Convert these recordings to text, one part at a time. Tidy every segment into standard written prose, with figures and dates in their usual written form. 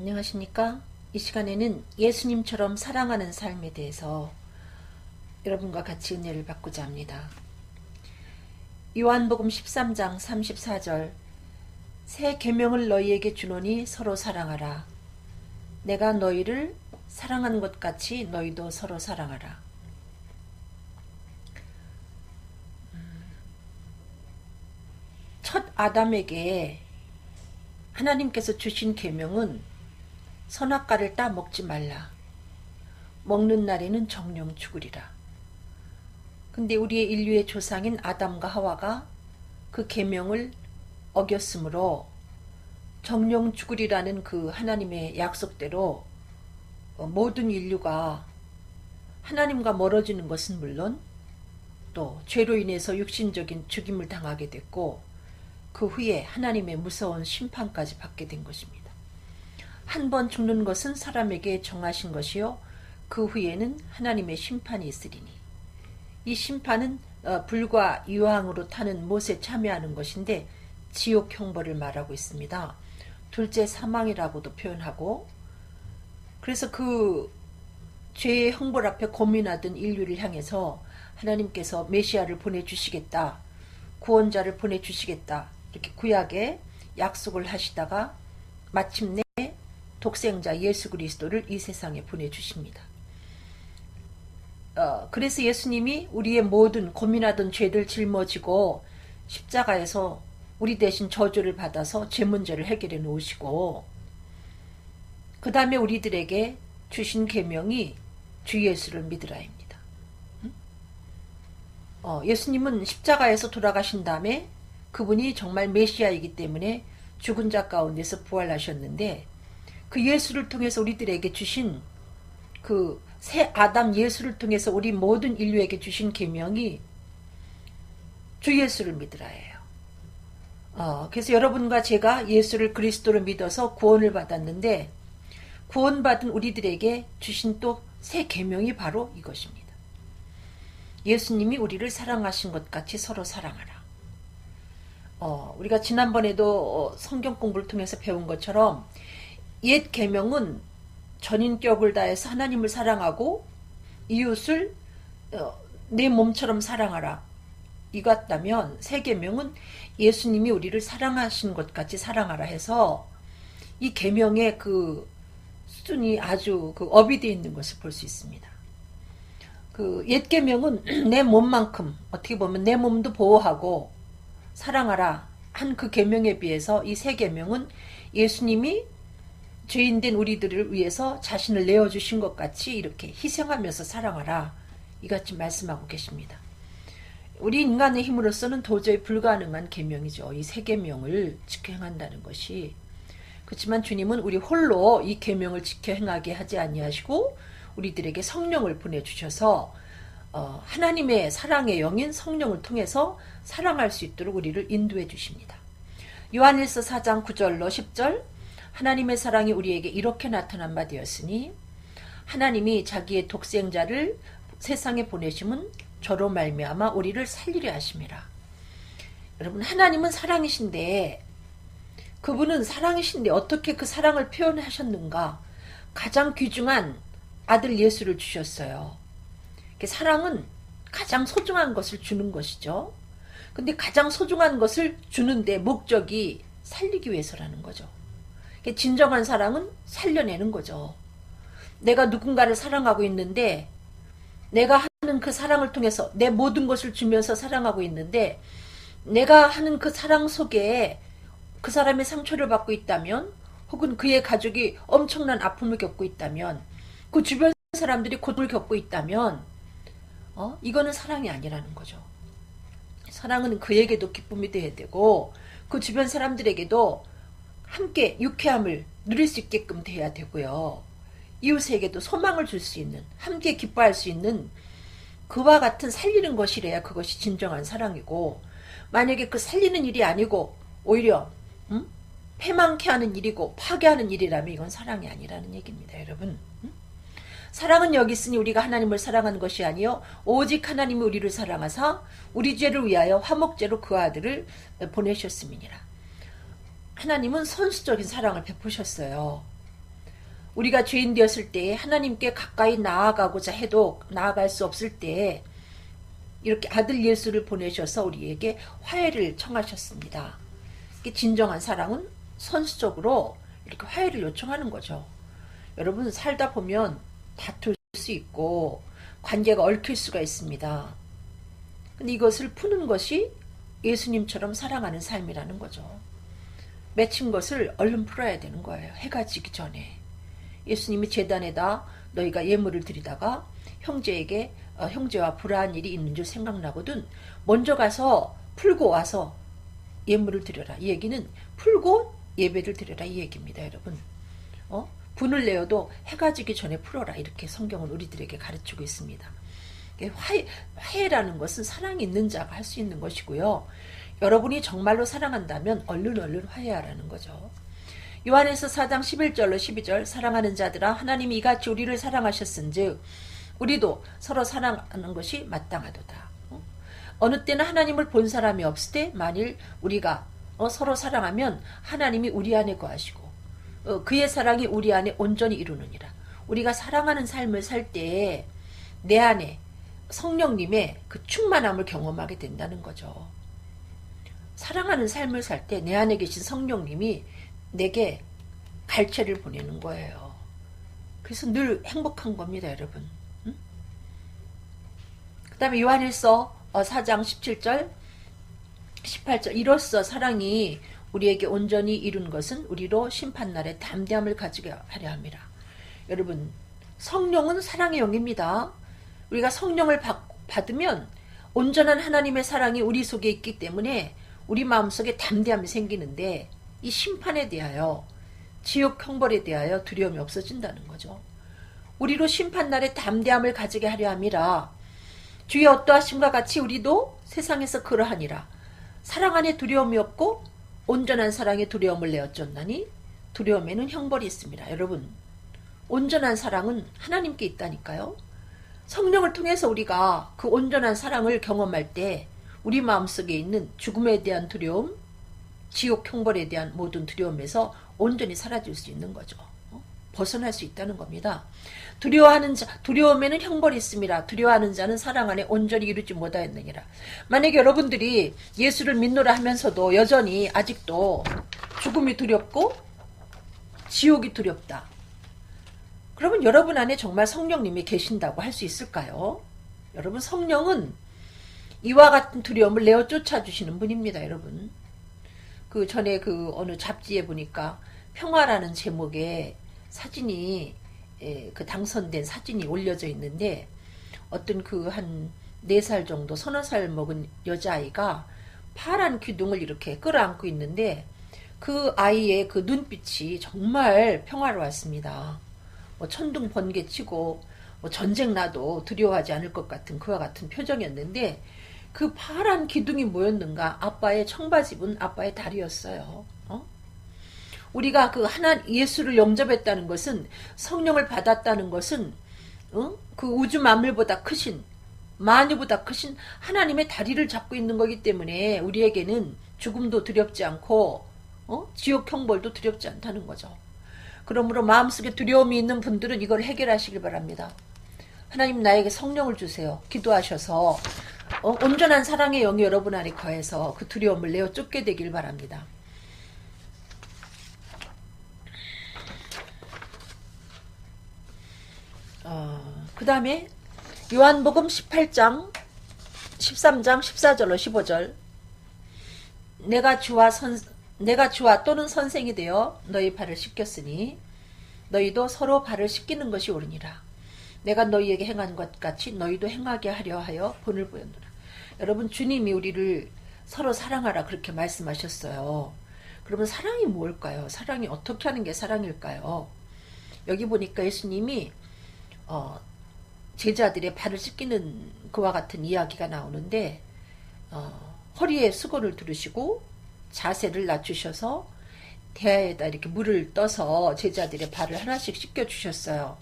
안녕하십니까? 이 시간에는 예수님처럼 사랑하는 삶에 대해서 여러분과 같이 은혜를 받고자 합니다. 요한복음 13장 34절 새 계명을 너희에게 주노니 서로 사랑하라. 내가 너희를 사랑한 것 같이 너희도 서로 사랑하라. 첫 아담에게 하나님께서 주신 계명은 선악과를 따 먹지 말라. 먹는 날에는 정령 죽으리라. 근데 우리의 인류의 조상인 아담과 하와가 그 계명을 어겼으므로 정령 죽으리라는 그 하나님의 약속대로 모든 인류가 하나님과 멀어지는 것은 물론 또 죄로 인해서 육신적인 죽임을 당하게 됐고 그 후에 하나님의 무서운 심판까지 받게 된 것입니다. 한 번 죽는 것은 사람에게 정하신 것이요 그 후에는 하나님의 심판이 있으리니 이 심판은 불과 유황으로 타는 못에 참여하는 것인데 지옥 형벌을 말하고 있습니다. 둘째 사망이라고도 표현하고 그래서 그 죄의 형벌 앞에 고민하던 인류를 향해서 하나님께서 메시아를 보내주시겠다, 구원자를 보내주시겠다 이렇게 구약에 약속을 하시다가 마침내 독생자 예수 그리스도를 이 세상에 보내주십니다. 그래서 예수님이 우리의 모든 고민하던 죄를 짊어지고 십자가에서 우리 대신 저주를 받아서 죄 문제를 해결해 놓으시고 그 다음에 우리들에게 주신 계명이 주 예수를 믿으라입니다. 예수님은 십자가에서 돌아가신 다음에 그분이 정말 메시아이기 때문에 죽은 자 가운데서 부활하셨는데 그 예수를 통해서 우리들에게 주신 그 새 아담 예수를 통해서 우리 모든 인류에게 주신 계명이 주 예수를 믿으라예요. 그래서 여러분과 제가 예수를 그리스도로 믿어서 구원을 받았는데 구원받은 우리들에게 주신 또 새 계명이 바로 이것입니다. 예수님이 우리를 사랑하신 것 같이 서로 사랑하라. 우리가 지난번에도 성경 공부를 통해서 배운 것처럼 옛 계명은 전인격을 다해서 하나님을 사랑하고 이웃을 내 몸처럼 사랑하라 이 같다면 새 계명은 예수님이 우리를 사랑하신 것 같이 사랑하라 해서 이 계명의 그 수준이 아주 그 업이 되어 있는 것을 볼 수 있습니다. 그 옛 계명은 내 몸만큼 어떻게 보면 내 몸도 보호하고 사랑하라 한 그 계명에 비해서 이 새 계명은 예수님이 죄인된 우리들을 위해서 자신을 내어주신 것 같이 이렇게 희생하면서 사랑하라 이같이 말씀하고 계십니다. 우리 인간의 힘으로서는 도저히 불가능한 계명이죠. 이 새 계명을 지켜 행한다는 것이. 그렇지만 주님은 우리 홀로 이 계명을 지켜 행하게 하지 아니하시고 우리들에게 성령을 보내주셔서 하나님의 사랑의 영인 성령을 통해서 사랑할 수 있도록 우리를 인도해 주십니다. 요한일서 4장 9절로 10절 하나님의 사랑이 우리에게 이렇게 나타난 바 되었으니 하나님이 자기의 독생자를 세상에 보내심은 저로 말미암아 우리를 살리려 하심이라. 여러분 하나님은 사랑이신데 그분은 사랑이신데 어떻게 그 사랑을 표현하셨는가. 가장 귀중한 아들 예수를 주셨어요. 사랑은 가장 소중한 것을 주는 것이죠. 근데 가장 소중한 것을 주는데 목적이 살리기 위해서라는 거죠. 진정한 사랑은 살려내는 거죠. 내가 누군가를 사랑하고 있는데 내가 하는 그 사랑을 통해서 내 모든 것을 주면서 사랑하고 있는데 내가 하는 그 사랑 속에 그 사람의 상처를 받고 있다면 혹은 그의 가족이 엄청난 아픔을 겪고 있다면 그 주변 사람들이 고통을 겪고 있다면 이거는 사랑이 아니라는 거죠. 사랑은 그에게도 기쁨이 되어야 되고 그 주변 사람들에게도 함께 유쾌함을 누릴 수 있게끔 돼야 되고요. 이웃에게도 소망을 줄 수 있는 함께 기뻐할 수 있는 그와 같은 살리는 것이래야 그것이 진정한 사랑이고 만약에 그 살리는 일이 아니고 오히려 패망케 하는 일이고 파괴하는 일이라면 이건 사랑이 아니라는 얘기입니다. 여러분 사랑은 여기 있으니 우리가 하나님을 사랑한 것이 아니요 오직 하나님이 우리를 사랑하사 우리 죄를 위하여 화목제로 그 아들을 보내셨음이니라. 하나님은 선수적인 사랑을 베푸셨어요. 우리가 죄인 되었을 때 하나님께 가까이 나아가고자 해도 나아갈 수 없을 때 이렇게 아들 예수를 보내셔서 우리에게 화해를 청하셨습니다. 진정한 사랑은 선수적으로 이렇게 화해를 요청하는 거죠. 여러분, 살다 보면 다툴 수 있고 관계가 얽힐 수가 있습니다. 근데 이것을 푸는 것이 예수님처럼 사랑하는 삶이라는 거죠. 맺힌 것을 얼른 풀어야 되는 거예요. 해가 지기 전에. 예수님이 제단에다 너희가 예물을 드리다가 형제에게 형제와 불화한 일이 있는 줄 생각나거든 먼저 가서 풀고 와서 예물을 드려라. 이 얘기는 풀고 예배를 드려라 이 얘기입니다. 여러분, 분을 내어도 해가 지기 전에 풀어라, 이렇게 성경은 우리들에게 가르치고 있습니다. 화해라는 것은 사랑이 있는 자가 할 수 있는 것이고요. 여러분이 정말로 사랑한다면 얼른 화해하라는 거죠. 요한에서 4장 11절로 12절, 사랑하는 자들아 하나님이 이같이 우리를 사랑하셨은즉 우리도 서로 사랑하는 것이 마땅하도다. 어느 때는 하나님을 본 사람이 없을 때 만일 우리가 서로 사랑하면 하나님이 우리 안에 거하시고 그의 사랑이 우리 안에 온전히 이루느니라. 우리가 사랑하는 삶을 살 때 내 안에 성령님의 그 충만함을 경험하게 된다는 거죠. 사랑하는 삶을 살 때 내 안에 계신 성령님이 내게 갈채를 보내는 거예요. 그래서 늘 행복한 겁니다, 여러분. 그 다음에 요한일서 4장 17절 18절, 이로써 사랑이 우리에게 온전히 이룬 것은 우리로 심판날에 담대함을 가지게 하려 함이라. 여러분, 성령은 사랑의 영입니다. 우리가 성령을 받으면 온전한 하나님의 사랑이 우리 속에 있기 때문에 우리 마음속에 담대함이 생기는데 이 심판에 대하여, 지옥 형벌에 대하여 두려움이 없어진다는 거죠. 우리로 심판날에 담대함을 가지게 하려 함이라. 주의 어떠하심과 같이 우리도 세상에서 그러하니라. 사랑 안에 두려움이 없고 온전한 사랑에 두려움을 내어쫓나니 두려움에는 형벌이 있습니다. 여러분, 온전한 사랑은 하나님께 있다니까요. 성령을 통해서 우리가 그 온전한 사랑을 경험할 때 우리 마음속에 있는 죽음에 대한 두려움, 지옥 형벌에 대한 모든 두려움에서 온전히 사라질 수 있는 거죠. 벗어날 수 있다는 겁니다. 두려움에는 형벌이 있습니다. 두려워하는 자는 사랑 안에 온전히 이루지 못하였느니라. 만약에 여러분들이 예수를 믿노라 하면서도 여전히 아직도 죽음이 두렵고 지옥이 두렵다. 그러면 여러분 안에 정말 성령님이 계신다고 할 수 있을까요? 여러분, 성령은 이와 같은 두려움을 내어 쫓아주시는 분입니다, 여러분. 그 전에 어느 잡지에 보니까 평화라는 제목의 사진이, 그 당선된 사진이 올려져 있는데 어떤 한 4살 정도, 서너 살 먹은 여자아이가 파란 기둥을 이렇게 끌어안고 있는데 그 아이의 그 눈빛이 정말 평화로웠습니다. 천둥 번개 치고 전쟁 나도 두려워하지 않을 것 같은 그와 같은 표정이었는데 그 파란 기둥이 뭐였는가? 아빠의 청바지 입은 아빠의 다리였어요. 우리가 예수를 영접했다는 것은, 성령을 받았다는 것은 그 우주 만물보다 크신, 만유보다 크신 하나님의 다리를 잡고 있는 거기 때문에 우리에게는 죽음도 두렵지 않고 지옥 형벌도 두렵지 않다는 거죠. 그러므로 마음속에 두려움이 있는 분들은 이걸 해결하시길 바랍니다. 하나님, 나에게 성령을 주세요. 기도하셔서 온전한 사랑의 영이 여러분 안에 거해서 그 두려움을 내어 쫓게 되길 바랍니다. 그 다음에 요한복음 18장 13장 14절로 15절, 내가 주와 또는 선생이 되어 너희 발을 씻겼으니 너희도 서로 발을 씻기는 것이 옳으니라. 내가 너희에게 행한 것 같이 너희도 행하게 하려 하여 본을 보였노라. 여러분, 주님이 우리를 서로 사랑하라 그렇게 말씀하셨어요. 그러면 사랑이 뭘까요? 사랑이 어떻게 하는 게 사랑일까요? 여기 보니까 예수님이 제자들의 발을 씻기는 그와 같은 이야기가 나오는데 허리에 수건을 두르시고 자세를 낮추셔서 대야에다 이렇게 물을 떠서 제자들의 발을 하나씩 씻겨 주셨어요.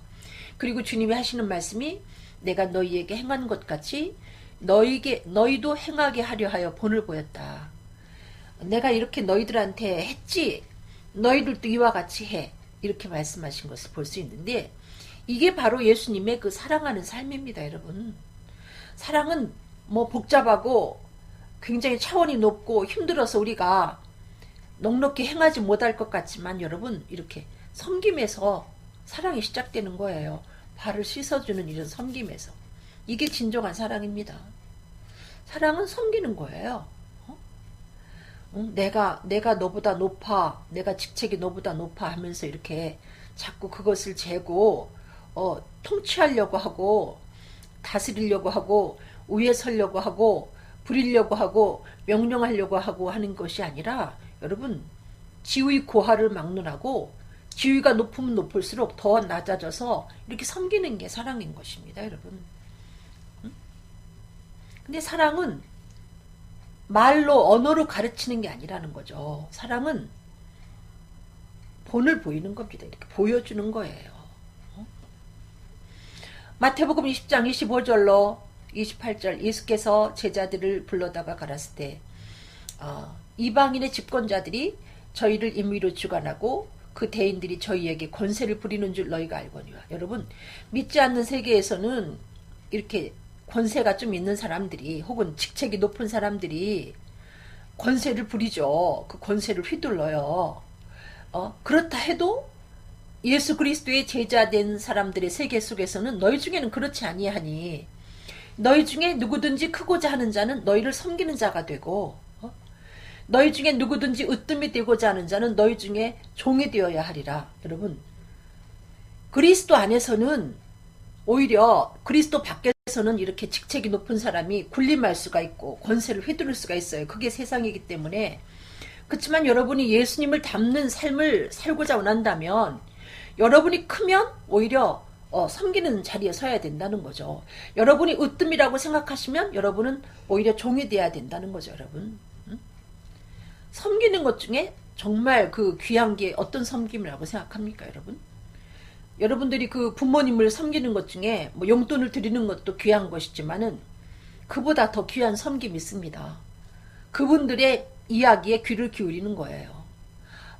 그리고 주님이 하시는 말씀이 내가 너희에게 행한 것 같이 너희도 행하게 하려 하여 본을 보였다. 내가 이렇게 너희들한테 했지, 너희들도 이와 같이 해. 이렇게 말씀하신 것을 볼 수 있는데 이게 바로 예수님의 그 사랑하는 삶입니다, 여러분. 사랑은 뭐 복잡하고 굉장히 차원이 높고 힘들어서 우리가 넉넉히 행하지 못할 것 같지만 여러분 이렇게 섬김에서 사랑이 시작되는 거예요. 발을 씻어주는 이런 섬김에서. 이게 진정한 사랑입니다. 사랑은 섬기는 거예요. 내가 너보다 높아, 내가 직책이 너보다 높아 하면서 이렇게 자꾸 그것을 재고 통치하려고 하고 다스리려고 하고 위에 서려고 하고 부리려고 하고 명령하려고 하고 하는 것이 아니라 여러분 지위 고하를 막론하고 지위가 높으면 높을수록 더 낮아져서 이렇게 섬기는 게 사랑인 것입니다, 여러분. 근데 사랑은 말로 언어로 가르치는 게 아니라는 거죠. 사랑은 본을 보이는 겁니다. 이렇게 보여주는 거예요. 마태복음 20장 25절로 28절 예수께서 제자들을 불러다가 가라스 때 이방인의 집권자들이 저희를 임의로 주관하고 그 대인들이 저희에게 권세를 부리는 줄 너희가 알거니와. 여러분 믿지 않는 세계에서는 이렇게 권세가 좀 있는 사람들이 혹은 직책이 높은 사람들이 권세를 부리죠. 그 권세를 휘둘러요. 그렇다 해도 예수 그리스도의 제자된 사람들의 세계 속에서는 너희 중에는 그렇지 아니하니 너희 중에 누구든지 크고자 하는 자는 너희를 섬기는 자가 되고 너희 중에 누구든지 으뜸이 되고자 하는 자는 너희 중에 종이 되어야 하리라. 여러분 그리스도 안에서는 오히려 그리스도 밖에서는 이렇게 직책이 높은 사람이 군림할 수가 있고 권세를 휘두를 수가 있어요. 그게 세상이기 때문에. 그렇지만 여러분이 예수님을 닮는 삶을 살고자 원한다면 여러분이 크면 오히려 섬기는 자리에 서야 된다는 거죠. 여러분이 으뜸이라고 생각하시면 여러분은 오히려 종이 돼야 된다는 거죠, 여러분. 섬기는 것 중에 정말 그 귀한 게 어떤 섬김이라고 생각합니까, 여러분? 여러분들이 그 부모님을 섬기는 것 중에 뭐 용돈을 드리는 것도 귀한 것이지만은 그보다 더 귀한 섬김이 있습니다. 그분들의 이야기에 귀를 기울이는 거예요.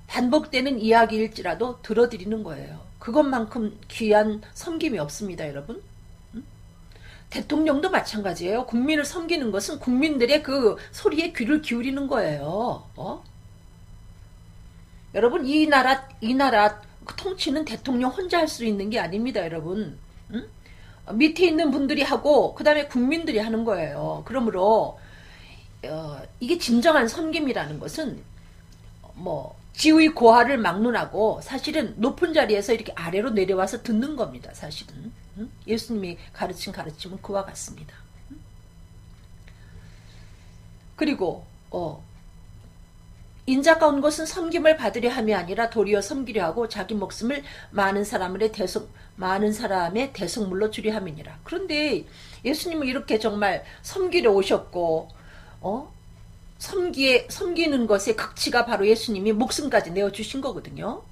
반복되는 이야기일지라도 들어드리는 거예요. 그것만큼 귀한 섬김이 없습니다, 여러분. 대통령도 마찬가지예요. 국민을 섬기는 것은 국민들의 그 소리에 귀를 기울이는 거예요. 여러분 이 나라 통치는 대통령 혼자 할 수 있는 게 아닙니다, 여러분. 밑에 있는 분들이 하고 그 다음에 국민들이 하는 거예요. 그러므로 이게 진정한 섬김이라는 것은 뭐 지위 고하를 막론하고 사실은 높은 자리에서 이렇게 아래로 내려와서 듣는 겁니다, 사실은. 예수님이 가르친 가르침은 그와 같습니다. 그리고 인자가 온 것은 섬김을 받으려 함이 아니라 도리어 섬기려 하고 자기 목숨을 많은 사람의 대속물로 주려 함이니라. 그런데 예수님은 이렇게 정말 섬기려 오셨고 섬기는 것의 극치가 바로 예수님이 목숨까지 내어주신 거거든요.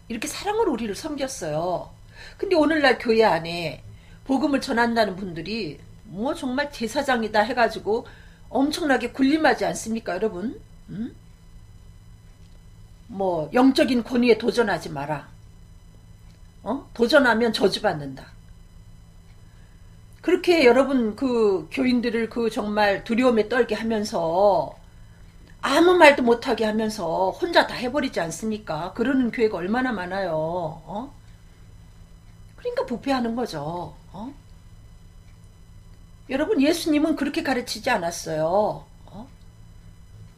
이렇게 사랑으로 우리를 섬겼어요. 근데 오늘날 교회 안에 복음을 전한다는 분들이 뭐 정말 제사장이다 해가지고 엄청나게 군림하지 않습니까, 여러분? 뭐 영적인 권위에 도전하지 마라. 도전하면 저주받는다. 그렇게 여러분 그 교인들을 그 정말 두려움에 떨게 하면서 아무 말도 못하게 하면서 혼자 다 해버리지 않습니까? 그러는 교회가 얼마나 많아요. 그러니까 부패하는 거죠. 여러분 예수님은 그렇게 가르치지 않았어요.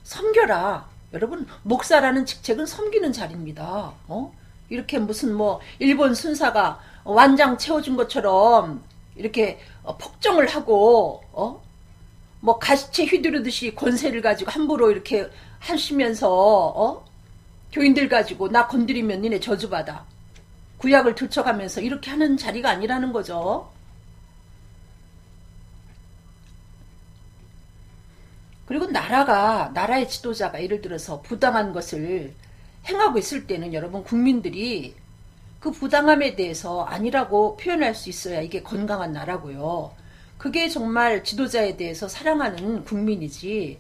섬겨라. 여러분 목사라는 직책은 섬기는 자리입니다. 이렇게 무슨 뭐 일본 순사가 완장 채워준 것처럼 이렇게 폭정을 하고 뭐 가시채 휘두르듯이 권세를 가지고 함부로 이렇게 하시면서 교인들 가지고 나 건드리면 니네 저주받아. 구약을 들춰가면서 이렇게 하는 자리가 아니라는 거죠. 그리고 나라의 지도자가 예를 들어서 부당한 것을 행하고 있을 때는 여러분 국민들이 그 부당함에 대해서 아니라고 표현할 수 있어야 이게 건강한 나라고요. 그게 정말 지도자에 대해서 사랑하는 국민이지.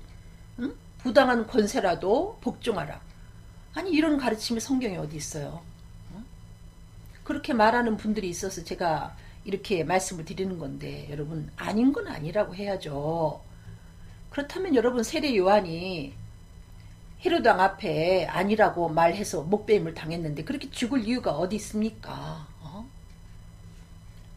부당한 권세라도 복종하라. 아니 이런 가르침이 성경에 어디 있어요? 그렇게 말하는 분들이 있어서 제가 이렇게 말씀을 드리는 건데, 여러분 아닌 건 아니라고 해야죠. 그렇다면 여러분, 세례 요한이 헤로드 왕 앞에 아니라고 말해서 목배임을 당했는데 그렇게 죽을 이유가 어디 있습니까?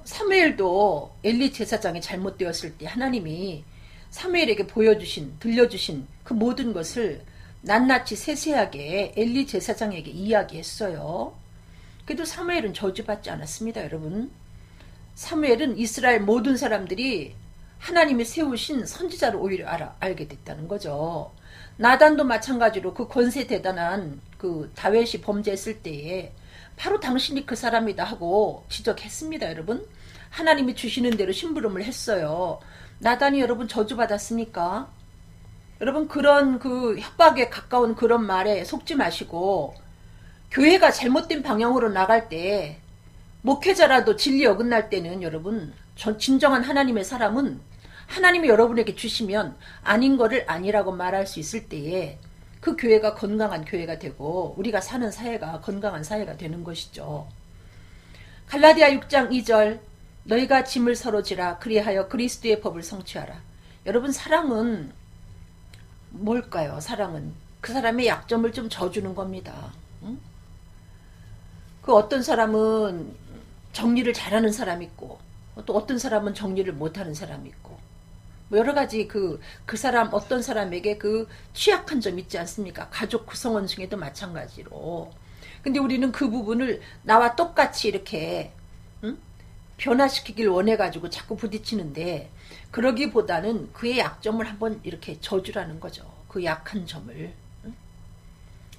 사무엘도 엘리 제사장이 잘못되었을 때 하나님이 사무엘에게 보여주신, 들려주신 그 모든 것을 낱낱이 세세하게 엘리 제사장에게 이야기했어요. 그래도 사무엘은 저주받지 않았습니다, 여러분. 사무엘은 이스라엘 모든 사람들이 하나님이 세우신 선지자를 오히려 알게 됐다는 거죠. 나단도 마찬가지로 그 권세 대단한 그 다윗이 범죄했을 때에 바로 당신이 그 사람이다 하고 지적했습니다, 여러분. 하나님이 주시는 대로 심부름을 했어요. 나단이 여러분 저주받았습니까? 여러분, 그런 그 협박에 가까운 그런 말에 속지 마시고, 교회가 잘못된 방향으로 나갈 때, 목회자라도 진리 어긋날 때는 여러분, 진정한 하나님의 사람은 하나님이 여러분에게 주시면 아닌 거를 아니라고 말할 수 있을 때에 그 교회가 건강한 교회가 되고 우리가 사는 사회가 건강한 사회가 되는 것이죠. 갈라디아 6장 2절, 너희가 짐을 서로 지라 그리하여 그리스도의 법을 성취하라. 여러분, 사랑은 뭘까요? 사랑은 그 사람의 약점을 좀 져주는 겁니다. 응? 그 어떤 사람은 정리를 잘하는 사람이 있고 또 어떤 사람은 정리를 못하는 사람이 있고, 뭐 여러 가지 그 사람, 어떤 사람에게 그 취약한 점 있지 않습니까? 가족 구성원 중에도 마찬가지로. 근데 우리는 그 부분을 나와 똑같이 이렇게 변화시키길 원해가지고 자꾸 부딪히는데, 그러기보다는 그의 약점을 한번 이렇게 져주라는 거죠. 그 약한 점을.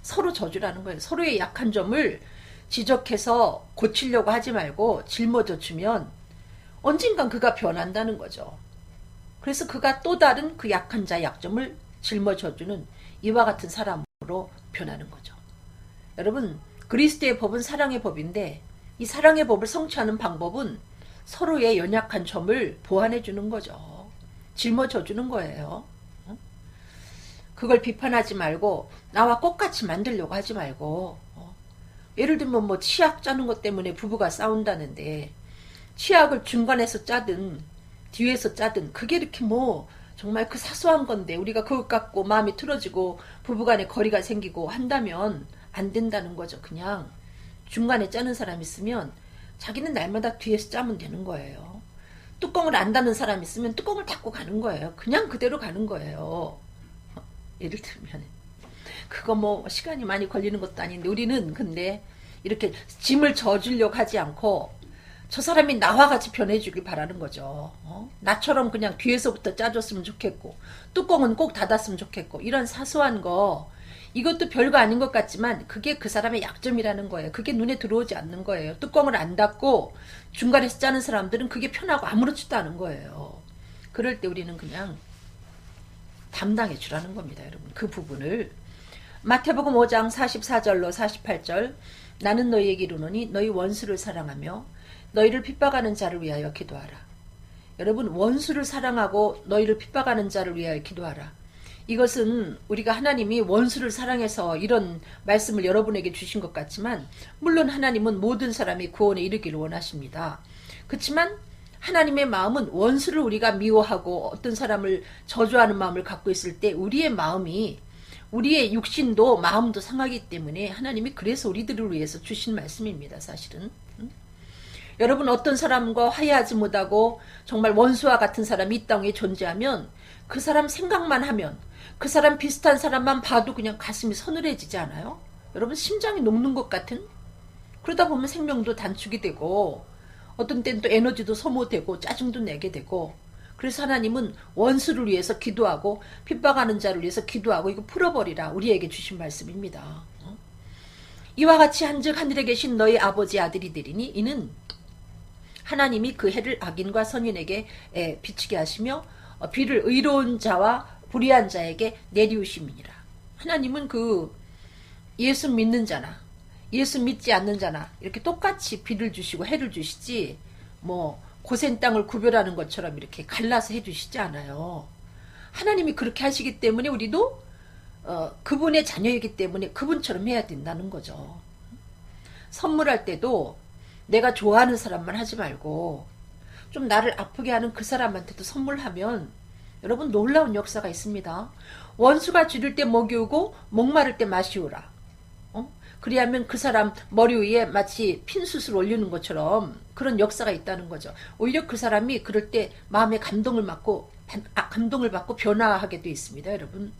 서로 져주라는 거예요. 서로의 약한 점을 지적해서 고치려고 하지 말고 짊어져 주면 언젠간 그가 변한다는 거죠. 그래서 그가 또 다른 그 약한 자의 약점을 짊어져주는 이와 같은 사람으로 변하는 거죠. 여러분, 그리스도의 법은 사랑의 법인데 이 사랑의 법을 성취하는 방법은 서로의 연약한 점을 보완해 주는 거죠. 짊어져 주는 거예요. 그걸 비판하지 말고 나와 똑같이 만들려고 하지 말고, 예를 들면 뭐 치약 짜는 것 때문에 부부가 싸운다는데 치약을 중간에서 짜든 뒤에서 짜든 그게 이렇게 뭐 정말 그 사소한 건데 우리가 그것 갖고 마음이 틀어지고 부부간에 거리가 생기고 한다면 안 된다는 거죠. 그냥 중간에 짜는 사람 있으면 자기는 날마다 뒤에서 짜면 되는 거예요. 뚜껑을 안 닫는 사람 있으면 뚜껑을 닫고 가는 거예요. 그냥 그대로 가는 거예요. 예를 들면 그거 뭐 시간이 많이 걸리는 것도 아닌데, 우리는 근데 이렇게 짐을 져주려고 하지 않고 저 사람이 나와 같이 변해주길 바라는 거죠. 나처럼 그냥 뒤에서부터 짜줬으면 좋겠고 뚜껑은 꼭 닫았으면 좋겠고, 이런 사소한 거, 이것도 별거 아닌 것 같지만 그게 그 사람의 약점이라는 거예요. 그게 눈에 들어오지 않는 거예요. 뚜껑을 안 닫고 중간에서 짜는 사람들은 그게 편하고 아무렇지도 않은 거예요. 그럴 때 우리는 그냥 담당해 주라는 겁니다, 여러분. 그 부분을. 마태복음 5장 44절로 48절, 나는 너희에게 이르노니 너희 원수를 사랑하며 너희를 핍박하는 자를 위하여 기도하라. 여러분, 원수를 사랑하고 너희를 핍박하는 자를 위하여 기도하라. 이것은 우리가 하나님이 원수를 사랑해서 이런 말씀을 여러분에게 주신 것 같지만, 물론 하나님은 모든 사람이 구원에 이르기를 원하십니다. 그렇지만 하나님의 마음은 원수를 우리가 미워하고 어떤 사람을 저주하는 마음을 갖고 있을 때 우리의 마음이, 우리의 육신도 마음도 상하기 때문에 하나님이 그래서 우리들을 위해서 주신 말씀입니다, 사실은. 여러분, 어떤 사람과 화해하지 못하고 정말 원수와 같은 사람이 이 땅에 존재하면 그 사람 생각만 하면, 그 사람 비슷한 사람만 봐도 그냥 가슴이 서늘해지지 않아요? 여러분, 심장이 녹는 것 같은? 그러다 보면 생명도 단축이 되고 어떤 때는 또 에너지도 소모되고 짜증도 내게 되고, 그래서 하나님은 원수를 위해서 기도하고 핍박하는 자를 위해서 기도하고 이거 풀어버리라 우리에게 주신 말씀입니다. 이와 같이 한즉 하늘에 계신 너희 아버지 아들이 되리니 이는 하나님이 그 해를 악인과 선인에게 비추게 하시며 비를 의로운 자와 불의한 자에게 내리우심이니라. 하나님은 그 예수 믿는 자나 예수 믿지 않는 자나 이렇게 똑같이 비를 주시고 해를 주시지, 뭐 고센 땅을 구별하는 것처럼 이렇게 갈라서 해주시지 않아요. 하나님이 그렇게 하시기 때문에 우리도 그분의 자녀이기 때문에 그분처럼 해야 된다는 거죠. 선물할 때도 내가 좋아하는 사람만 하지 말고 좀 나를 아프게 하는 그 사람한테도 선물하면 여러분 놀라운 역사가 있습니다. 원수가 줄일 때 먹이우고 목마를 때 마시우라. 그리하면 그 사람 머리 위에 마치 핀숯을 올리는 것처럼 그런 역사가 있다는 거죠. 오히려 그 사람이 그럴 때 마음의 감동을 받고 변화하게 돼 있습니다, 여러분.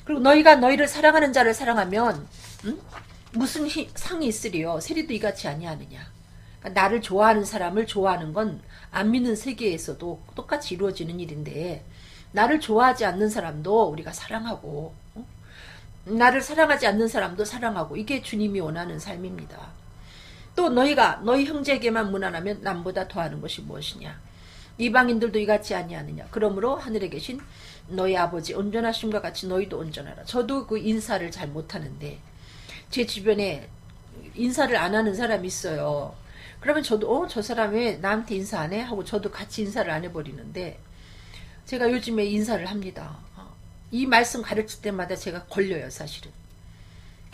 그리고 너희가 너희를 사랑하는 자를 사랑하면 무슨 상이 있으리요? 세리도 이같이 아니하느냐. 그러니까 나를 좋아하는 사람을 좋아하는 건 안 믿는 세계에서도 똑같이 이루어지는 일인데 나를 좋아하지 않는 사람도 우리가 사랑하고 나를 사랑하지 않는 사람도 사랑하고 이게 주님이 원하는 삶입니다. 또 너희가 너희 형제에게만 무난하면 남보다 더하는 것이 무엇이냐. 이방인들도 이같이 아니하느냐. 그러므로 하늘에 계신 너희 아버지 온전하심과 같이 너희도 온전하라. 저도 그 인사를 잘 못하는데 제 주변에 인사를 안 하는 사람이 있어요. 그러면 저도 저 사람 왜 나한테 인사 안 해? 하고 저도 같이 인사를 안 해버리는데 제가 요즘에 인사를 합니다. 이 말씀 가르칠 때마다 제가 걸려요, 사실은.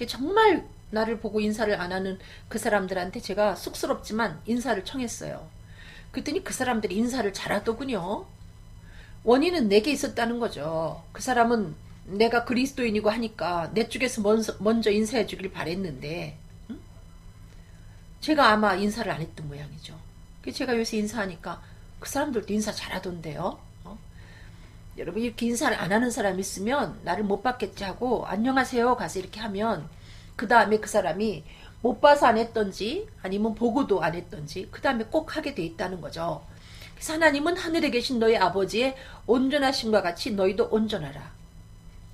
정말 나를 보고 인사를 안 하는 그 사람들한테 제가 쑥스럽지만 인사를 청했어요. 그랬더니 그 사람들이 인사를 잘하더군요. 원인은 내게 있었다는 거죠. 그 사람은 내가 그리스도인이고 하니까 내 쪽에서 먼저 인사해 주길 바랬는데 제가 아마 인사를 안 했던 모양이죠. 제가 요새 인사하니까 그 사람들도 인사 잘하던데요. 여러분 이렇게 인사를 안 하는 사람이 있으면 나를 못 봤겠지 하고 안녕하세요 가서 이렇게 하면 그 다음에 그 사람이 못 봐서 안 했던지 아니면 보고도 안 했던지 그 다음에 꼭 하게 돼 있다는 거죠. 그래서 하나님은 하늘에 계신 너희 아버지의 온전하심과 같이 너희도 온전하라.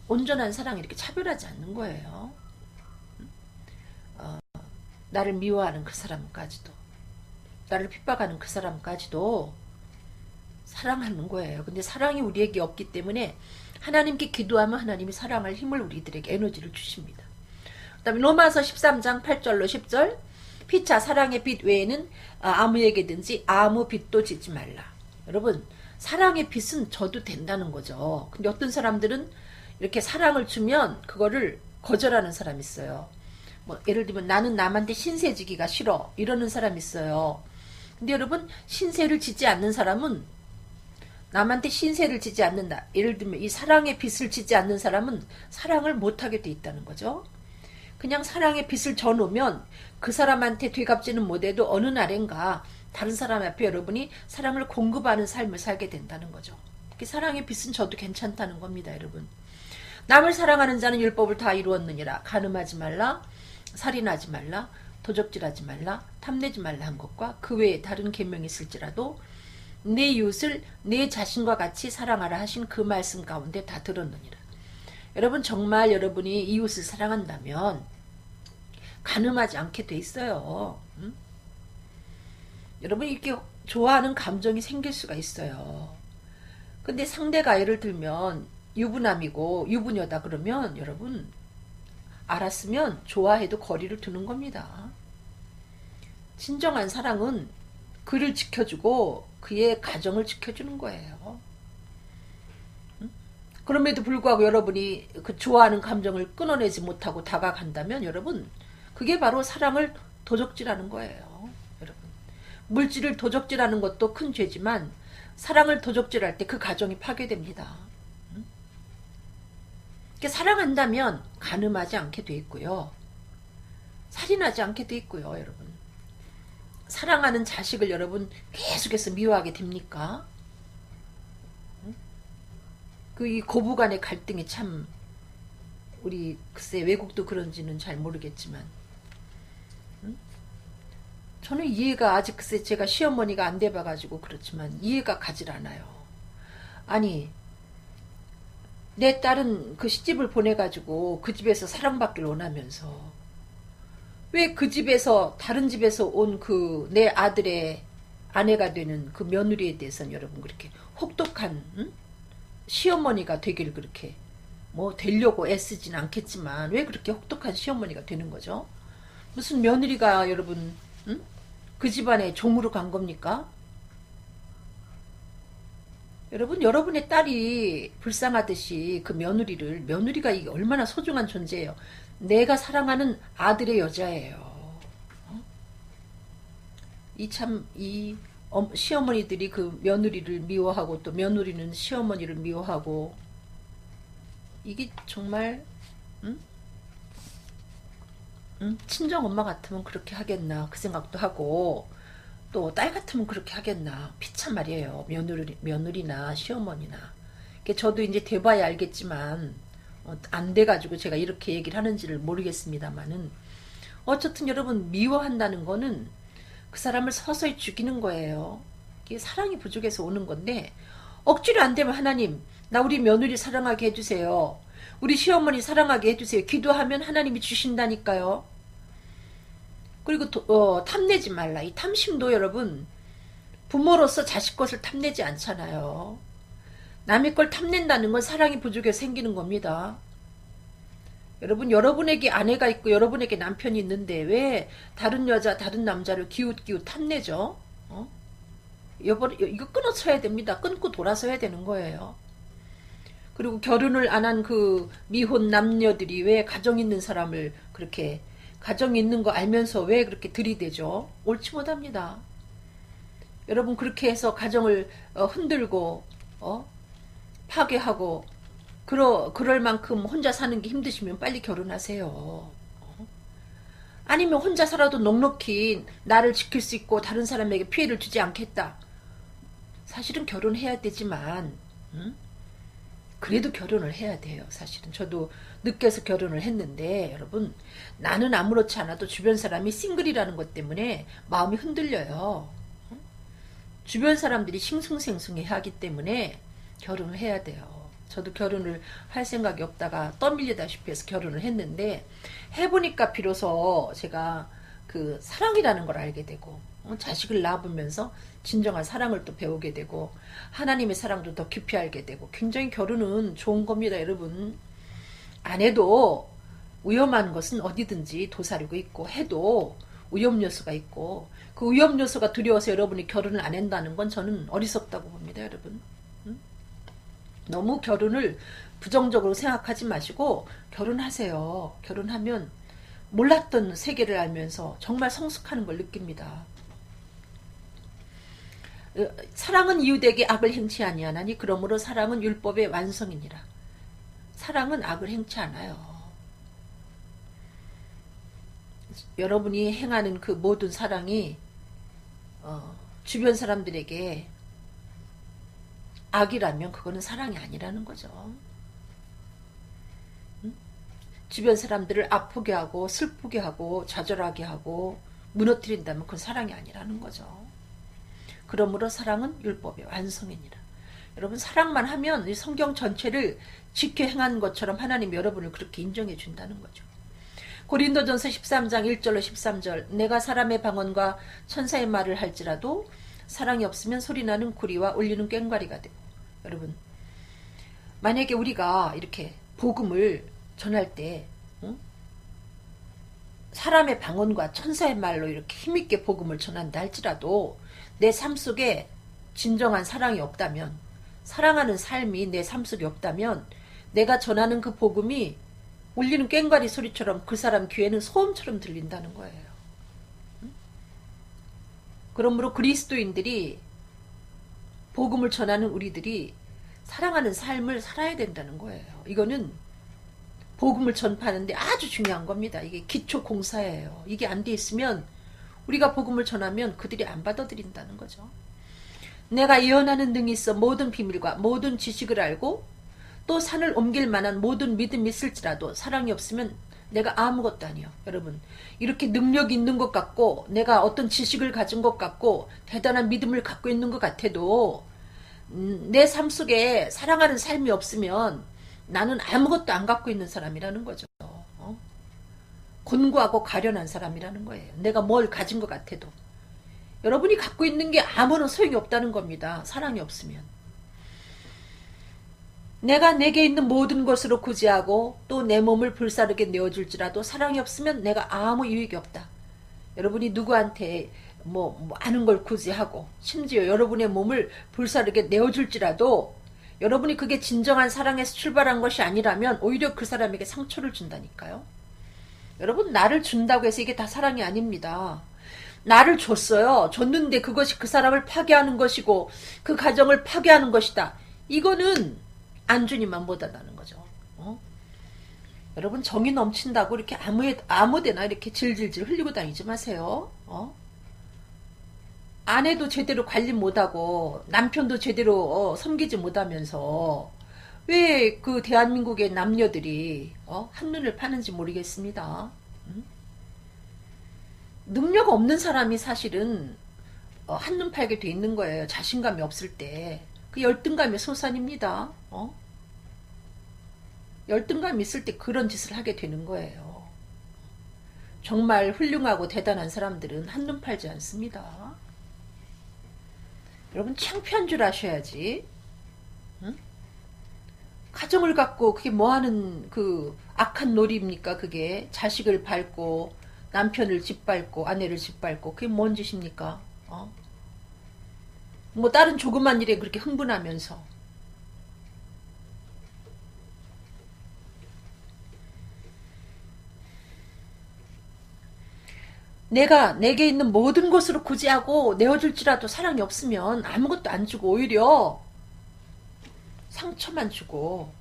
온전한 사랑 이렇게 차별하지 않는 거예요. 나를 미워하는 그 사람까지도 나를 핍박하는 그 사람까지도 사랑하는 거예요. 근데 사랑이 우리에게 없기 때문에 하나님께 기도하면 하나님이 사랑할 힘을 우리들에게 에너지를 주십니다. 그 다음에 로마서 13장 8절로 10절 피차 사랑의 빛 외에는 아무에게든지 아무 빛도 짓지 말라. 여러분 사랑의 빛은 져도 된다는 거죠. 근데 어떤 사람들은 이렇게 사랑을 주면 그거를 거절하는 사람이 있어요. 뭐 예를 들면 나는 남한테 신세 지기가 싫어 이러는 사람이 있어요. 근데 여러분 신세를 지지 않는 사람은 남한테 신세를 지지 않는다. 예를 들면 이 사랑의 빛을 지지 않는 사람은 사랑을 못하게 돼 있다는 거죠. 그냥 사랑의 빛을 져놓으면 그 사람한테 되갚지는 못해도 어느 날인가 다른 사람 앞에 여러분이 사랑을 공급하는 삶을 살게 된다는 거죠. 사랑의 빛은 져도 괜찮다는 겁니다, 여러분. 남을 사랑하는 자는 율법을 다 이루었느니라. 간음하지 말라, 살인하지 말라, 도적질하지 말라, 탐내지 말라 한 것과 그 외에 다른 계명이 있을지라도 내 이웃을 내 자신과 같이 사랑하라 하신 그 말씀 가운데 다 들었느니라. 여러분 정말 여러분이 이웃을 사랑한다면 간음하지 않게 돼 있어요. 여러분 이렇게 좋아하는 감정이 생길 수가 있어요. 근데 상대가 예를 들면 유부남이고 유부녀다 그러면 여러분 알았으면 좋아해도 거리를 두는 겁니다. 진정한 사랑은 그를 지켜주고 그의 가정을 지켜주는 거예요. 그럼에도 불구하고 여러분이 그 좋아하는 감정을 끊어내지 못하고 다가간다면 여러분 그게 바로 사랑을 도적질하는 거예요. 여러분 물질을 도적질하는 것도 큰 죄지만 사랑을 도적질할 때 그 가정이 파괴됩니다. 사랑한다면 간음하지 않게 돼 있고요. 살인하지 않게 돼 있고요. 여러분 사랑하는 자식을 여러분 계속해서 미워하게 됩니까? 이 고부간의 갈등이 참 우리 글쎄 외국도 그런지는 잘 모르겠지만 저는 이해가 아직 글쎄 제가 시어머니가 안 돼봐가지고 그렇지만 이해가 가질 않아요. 아니 내 딸은 그 시집을 보내가지고 그 집에서 사랑받길 원하면서 왜 그 집에서 다른 집에서 온 그 내 아들의 아내가 되는 그 며느리에 대해서는 여러분 그렇게 혹독한 시어머니가 되길 그렇게 뭐 되려고 애쓰진 않겠지만 왜 그렇게 혹독한 시어머니가 되는 거죠? 무슨 며느리가 여러분 그 집안에 종으로 간 겁니까? 여러분 여러분의 딸이 불쌍하듯이 그 며느리가 이게 얼마나 소중한 존재예요. 내가 사랑하는 아들의 여자예요. 이 시어머니들이 그 며느리를 미워하고 또 며느리는 시어머니를 미워하고 이게 정말 응? 응? 친정 엄마 같으면 그렇게 하겠나 그 생각도 하고 또 딸 같으면 그렇게 하겠나 피참 말이에요. 며느리나 시어머니나 저도 이제 돼봐야 알겠지만 안 돼가지고 제가 이렇게 얘기를 하는지를 모르겠습니다만은 어쨌든 여러분 미워한다는 거는 그 사람을 서서히 죽이는 거예요. 이게 사랑이 부족해서 오는 건데 억지로 안 되면 하나님 나 우리 며느리 사랑하게 해주세요. 우리 시어머니 사랑하게 해주세요. 기도하면 하나님이 주신다니까요. 그리고 탐내지 말라. 이 탐심도 여러분 부모로서 자식 것을 탐내지 않잖아요. 남의 걸 탐낸다는 건 사랑이 부족해서 생기는 겁니다. 여러분 여러분에게 아내가 있고 여러분에게 남편이 있는데 왜 다른 여자 다른 남자를 기웃기웃 탐내죠? 이거 끊어쳐야 됩니다. 끊고 돌아서야 되는 거예요. 그리고 결혼을 안 한 그 미혼 남녀들이 왜 가정 있는 사람을 그렇게 가정 있는 거 알면서 왜 그렇게 들이대죠? 옳지 못합니다. 여러분 그렇게 해서 가정을 흔들고 파괴하고 그럴 만큼 혼자 사는 게 힘드시면 빨리 결혼하세요. 아니면 혼자 살아도 넉넉히 나를 지킬 수 있고 다른 사람에게 피해를 주지 않겠다. 사실은 결혼해야 되지만 그래도 결혼을 해야 돼요. 사실은 저도 늦게서 결혼을 했는데 여러분 나는 아무렇지 않아도 주변 사람이 싱글이라는 것 때문에 마음이 흔들려요. 주변 사람들이 싱숭생숭해 하기 때문에 결혼을 해야 돼요. 저도 결혼을 할 생각이 없다가 떠밀리다시피 해서 결혼을 했는데 해보니까 비로소 제가 그 사랑이라는 걸 알게 되고 자식을 낳아보면서 진정한 사랑을 또 배우게 되고 하나님의 사랑도 더 깊이 알게 되고 굉장히 결혼은 좋은 겁니다. 여러분 안 해도 위험한 것은 어디든지 도사리고 있고 해도 위험요소가 있고 그 위험요소가 두려워서 여러분이 결혼을 안 한다는 건 저는 어리석다고 봅니다. 여러분 너무 결혼을 부정적으로 생각하지 마시고 결혼하세요. 결혼하면 몰랐던 세계를 알면서 정말 성숙하는 걸 느낍니다. 사랑은 이웃에게 악을 행치 아니하나니 그러므로 사랑은 율법의 완성이니라. 사랑은 악을 행치 않아요. 여러분이 행하는 그 모든 사랑이 주변 사람들에게 악이라면 그거는 사랑이 아니라는 거죠. 주변 사람들을 아프게 하고 슬프게 하고 좌절하게 하고 무너뜨린다면 그건 사랑이 아니라는 거죠. 그러므로 사랑은 율법의 완성이니라. 여러분 사랑만 하면 이 성경 전체를 지켜 행한 것처럼 하나님 여러분을 그렇게 인정해 준다는 거죠. 고린도전서 13장 1절로 13절 내가 사람의 방언과 천사의 말을 할지라도 사랑이 없으면 소리나는 구리와 울리는 꽹과리가 되고 여러분 만약에 우리가 이렇게 복음을 전할 때 사람의 방언과 천사의 말로 이렇게 힘있게 복음을 전한다 할지라도 내 삶 속에 진정한 사랑이 없다면 사랑하는 삶이 내 삶 속에 없다면 내가 전하는 그 복음이 울리는 꽹과리 소리처럼 그 사람 귀에는 소음처럼 들린다는 거예요. 그러므로 그리스도인들이 복음을 전하는 우리들이 사랑하는 삶을 살아야 된다는 거예요. 이거는 복음을 전파하는데 아주 중요한 겁니다. 이게 기초 공사예요. 이게 안 돼 있으면 우리가 복음을 전하면 그들이 안 받아들인다는 거죠. 내가 예언하는 능이 있어 모든 비밀과 모든 지식을 알고 또 산을 옮길 만한 모든 믿음이 있을지라도 사랑이 없으면 내가 아무것도 아니요. 여러분 이렇게 능력이 있는 것 같고 내가 어떤 지식을 가진 것 같고 대단한 믿음을 갖고 있는 것 같아도 내 삶 속에 사랑하는 삶이 없으면 나는 아무것도 안 갖고 있는 사람이라는 거죠. 곤고하고 가련한 사람이라는 거예요. 내가 뭘 가진 것 같아도 여러분이 갖고 있는 게 아무런 소용이 없다는 겁니다. 사랑이 없으면. 내가 내게 있는 모든 것으로 구제하고 또 내 몸을 불사르게 내어줄지라도 사랑이 없으면 내가 아무 유익이 없다. 여러분이 누구한테 아는 걸 구제하고 심지어 여러분의 몸을 불사르게 내어줄지라도 여러분이 그게 진정한 사랑에서 출발한 것이 아니라면 오히려 그 사람에게 상처를 준다니까요. 여러분 나를 준다고 해서 이게 다 사랑이 아닙니다. 나를 줬어요. 줬는데 그것이 그 사람을 파괴하는 것이고 그 가정을 파괴하는 것이다. 이거는 안 주니만 못하다는 거죠. 여러분 정이 넘친다고 이렇게 아무데나 이렇게 질질질 흘리고 다니지 마세요. 아내도 제대로 관리 못하고 남편도 제대로 섬기지 못하면서 왜 그 대한민국의 남녀들이 한눈을 파는지 모르겠습니다. 능력 없는 사람이 사실은 한눈 팔게 돼 있는 거예요. 자신감이 없을 때. 그 열등감의 소산입니다. 열등감이 있을 때 그런 짓을 하게 되는 거예요. 정말 훌륭하고 대단한 사람들은 한눈 팔지 않습니다. 여러분 창피한 줄 아셔야지. 응? 가정을 갖고 그게 뭐하는 그 악한 놀이입니까? 그게 자식을 밟고 남편을 짓밟고 아내를 짓밟고 그게 뭔 짓입니까? 뭐 다른 조그만 일에 그렇게 흥분하면서 내게 있는 모든 것으로 구제하고 내어줄지라도 사랑이 없으면 아무것도 안 주고 오히려 상처만 주고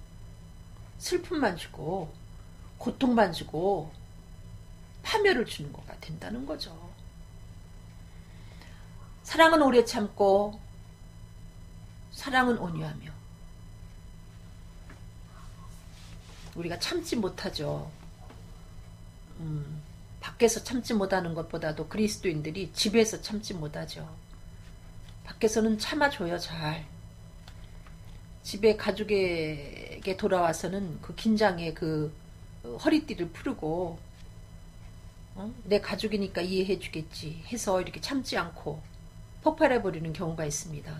슬픔만 주고 고통만 주고 파멸을 주는 거가 된다는 거죠. 사랑은 오래 참고 사랑은 온유하며. 우리가 참지 못하죠. 밖에서 참지 못하는 것보다도 그리스도인들이 집에서 참지 못하죠. 밖에서는 참아줘요. 잘. 집에 가족에게 돌아와서는 그 긴장의 그 허리띠를 풀고 내 가족이니까 이해해 주겠지 해서 이렇게 참지 않고 폭발해버리는 경우가 있습니다.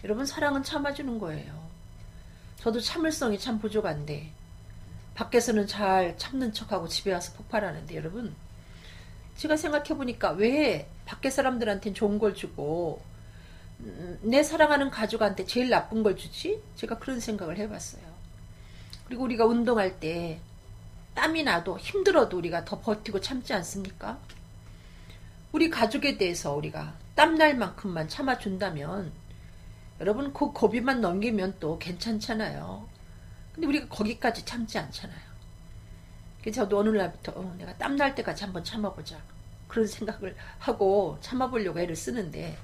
여러분 사랑은 참아주는 거예요. 저도 참을성이 참 부족한데 밖에서는 잘 참는 척하고 집에 와서 폭발하는데 여러분 제가 생각해보니까 왜 밖에 사람들한테는 좋은 걸 주고 내 사랑하는 가족한테 제일 나쁜 걸 주지? 제가 그런 생각을 해봤어요. 그리고 우리가 운동할 때 땀이 나도 힘들어도 우리가 더 버티고 참지 않습니까? 우리 가족에 대해서 우리가 땀날 만큼만 참아준다면 여러분 그 고비만 넘기면 또 괜찮잖아요. 근데 우리가 거기까지 참지 않잖아요. 그래서 저도 어느 날부터 내가 땀날 때까지 한번 참아보자 그런 생각을 하고 참아보려고 애를 쓰는데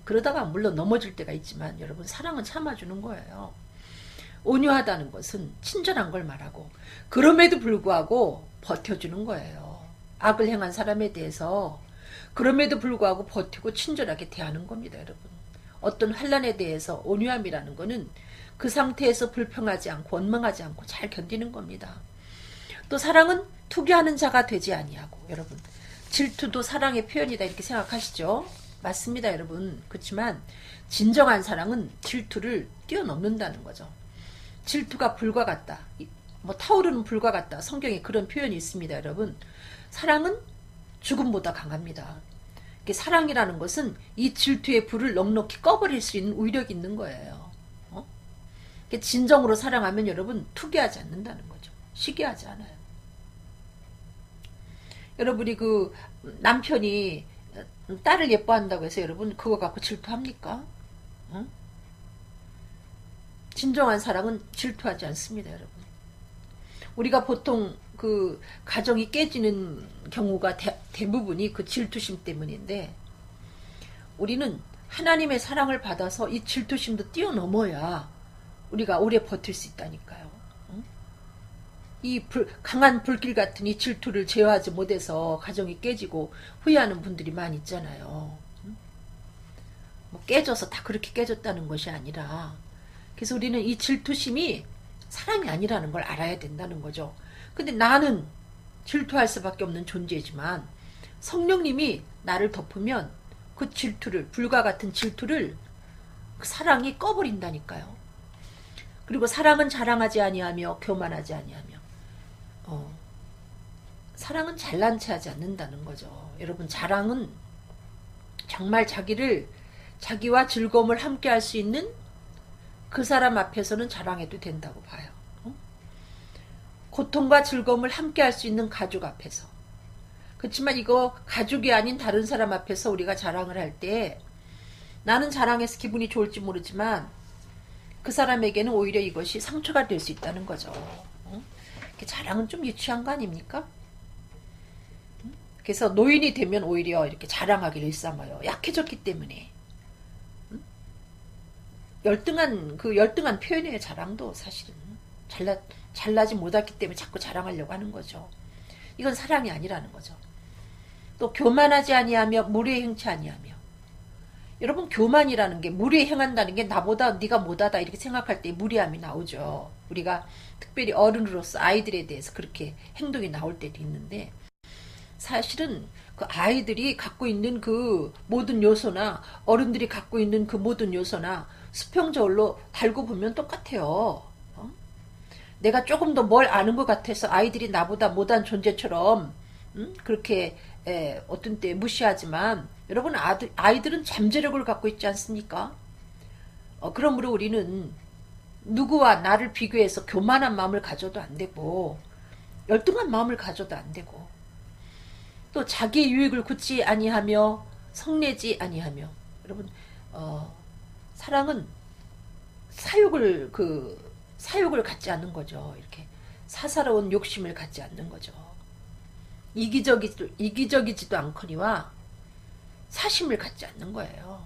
그러다가 물론 넘어질 때가 있지만 여러분 사랑은 참아주는 거예요. 온유하다는 것은 친절한 걸 말하고 그럼에도 불구하고 버텨주는 거예요. 악을 행한 사람에 대해서 그럼에도 불구하고 버티고 친절하게 대하는 겁니다. 여러분 어떤 환난에 대해서 온유함이라는 거는 그 상태에서 불평하지 않고 원망하지 않고 잘 견디는 겁니다. 또 사랑은 투기하는 자가 되지 아니하고 여러분 질투도 사랑의 표현이다 이렇게 생각하시죠? 맞습니다 여러분. 그렇지만 진정한 사랑은 질투를 뛰어넘는다는 거죠. 질투가 불과 같다. 뭐 타오르는 불과 같다. 성경에 그런 표현이 있습니다 여러분. 사랑은 죽음보다 강합니다. 사랑이라는 것은 이 질투의 불을 넉넉히 꺼버릴 수 있는 위력이 있는 거예요. 진정으로 사랑하면 여러분 투기하지 않는다는 거죠. 시기하지 않아요. 여러분이 그 남편이 딸을 예뻐한다고 해서 여러분 그거 갖고 질투합니까? 진정한 사랑은 질투하지 않습니다 여러분. 우리가 보통 그 가정이 깨지는 경우가 대부분이 그 질투심 때문인데 우리는 하나님의 사랑을 받아서 이 질투심도 뛰어넘어야 우리가 오래 버틸 수 있다니까요. 이 강한 불길 같은 이 질투를 제어하지 못해서 가정이 깨지고 후회하는 분들이 많이 있잖아요. 뭐 깨져서 다 그렇게 깨졌다는 것이 아니라 그래서 우리는 이 질투심이 사랑이 아니라는 걸 알아야 된다는 거죠. 근데 나는 질투할 수밖에 없는 존재지만 성령님이 나를 덮으면 그 질투를 불과 같은 질투를 그 사랑이 꺼버린다니까요. 그리고 사랑은 자랑하지 아니하며 교만하지 아니하며 사랑은 잘난 체하지 않는다는 거죠. 여러분 자랑은 정말 자기와 즐거움을 함께 할 수 있는 그 사람 앞에서는 자랑해도 된다고 봐요. 고통과 즐거움을 함께 할 수 있는 가족 앞에서 그렇지만 이거 가족이 아닌 다른 사람 앞에서 우리가 자랑을 할 때 나는 자랑해서 기분이 좋을지 모르지만 그 사람에게는 오히려 이것이 상처가 될 수 있다는 거죠. 자랑은 좀 유치한 거 아닙니까? 그래서 노인이 되면 오히려 이렇게 자랑하기를 일삼아요. 약해졌기 때문에. 열등한 표현이에요. 자랑도 사실은 잘나지 못했기 때문에 자꾸 자랑하려고 하는 거죠. 이건 사랑이 아니라는 거죠. 또 교만하지 아니하며 무례 행치 아니하며. 여러분, 교만이라는 게, 무례 행한다는 게 나보다 네가 못하다 이렇게 생각할 때 무례함이 나오죠. 우리가 특별히 어른으로서 아이들에 대해서 그렇게 행동이 나올 때도 있는데, 사실은 그 아이들이 갖고 있는 그 모든 요소나 어른들이 갖고 있는 그 모든 요소나 수평저울로 달고 보면 똑같아요. 내가 조금 더 뭘 아는 것 같아서 아이들이 나보다 못한 존재처럼 그렇게 어떤 때 무시하지만, 여러분, 아이들은 잠재력을 갖고 있지 않습니까? 그러므로 우리는 누구와 나를 비교해서 교만한 마음을 가져도 안 되고 열등한 마음을 가져도 안 되고, 또 자기의 유익을 굳지 아니하며 성내지 아니하며. 여러분, 사랑은 사욕을 갖지 않는 거죠. 이렇게 사사로운 욕심을 갖지 않는 거죠. 이기적이지도 않거니와 사심을 갖지 않는 거예요.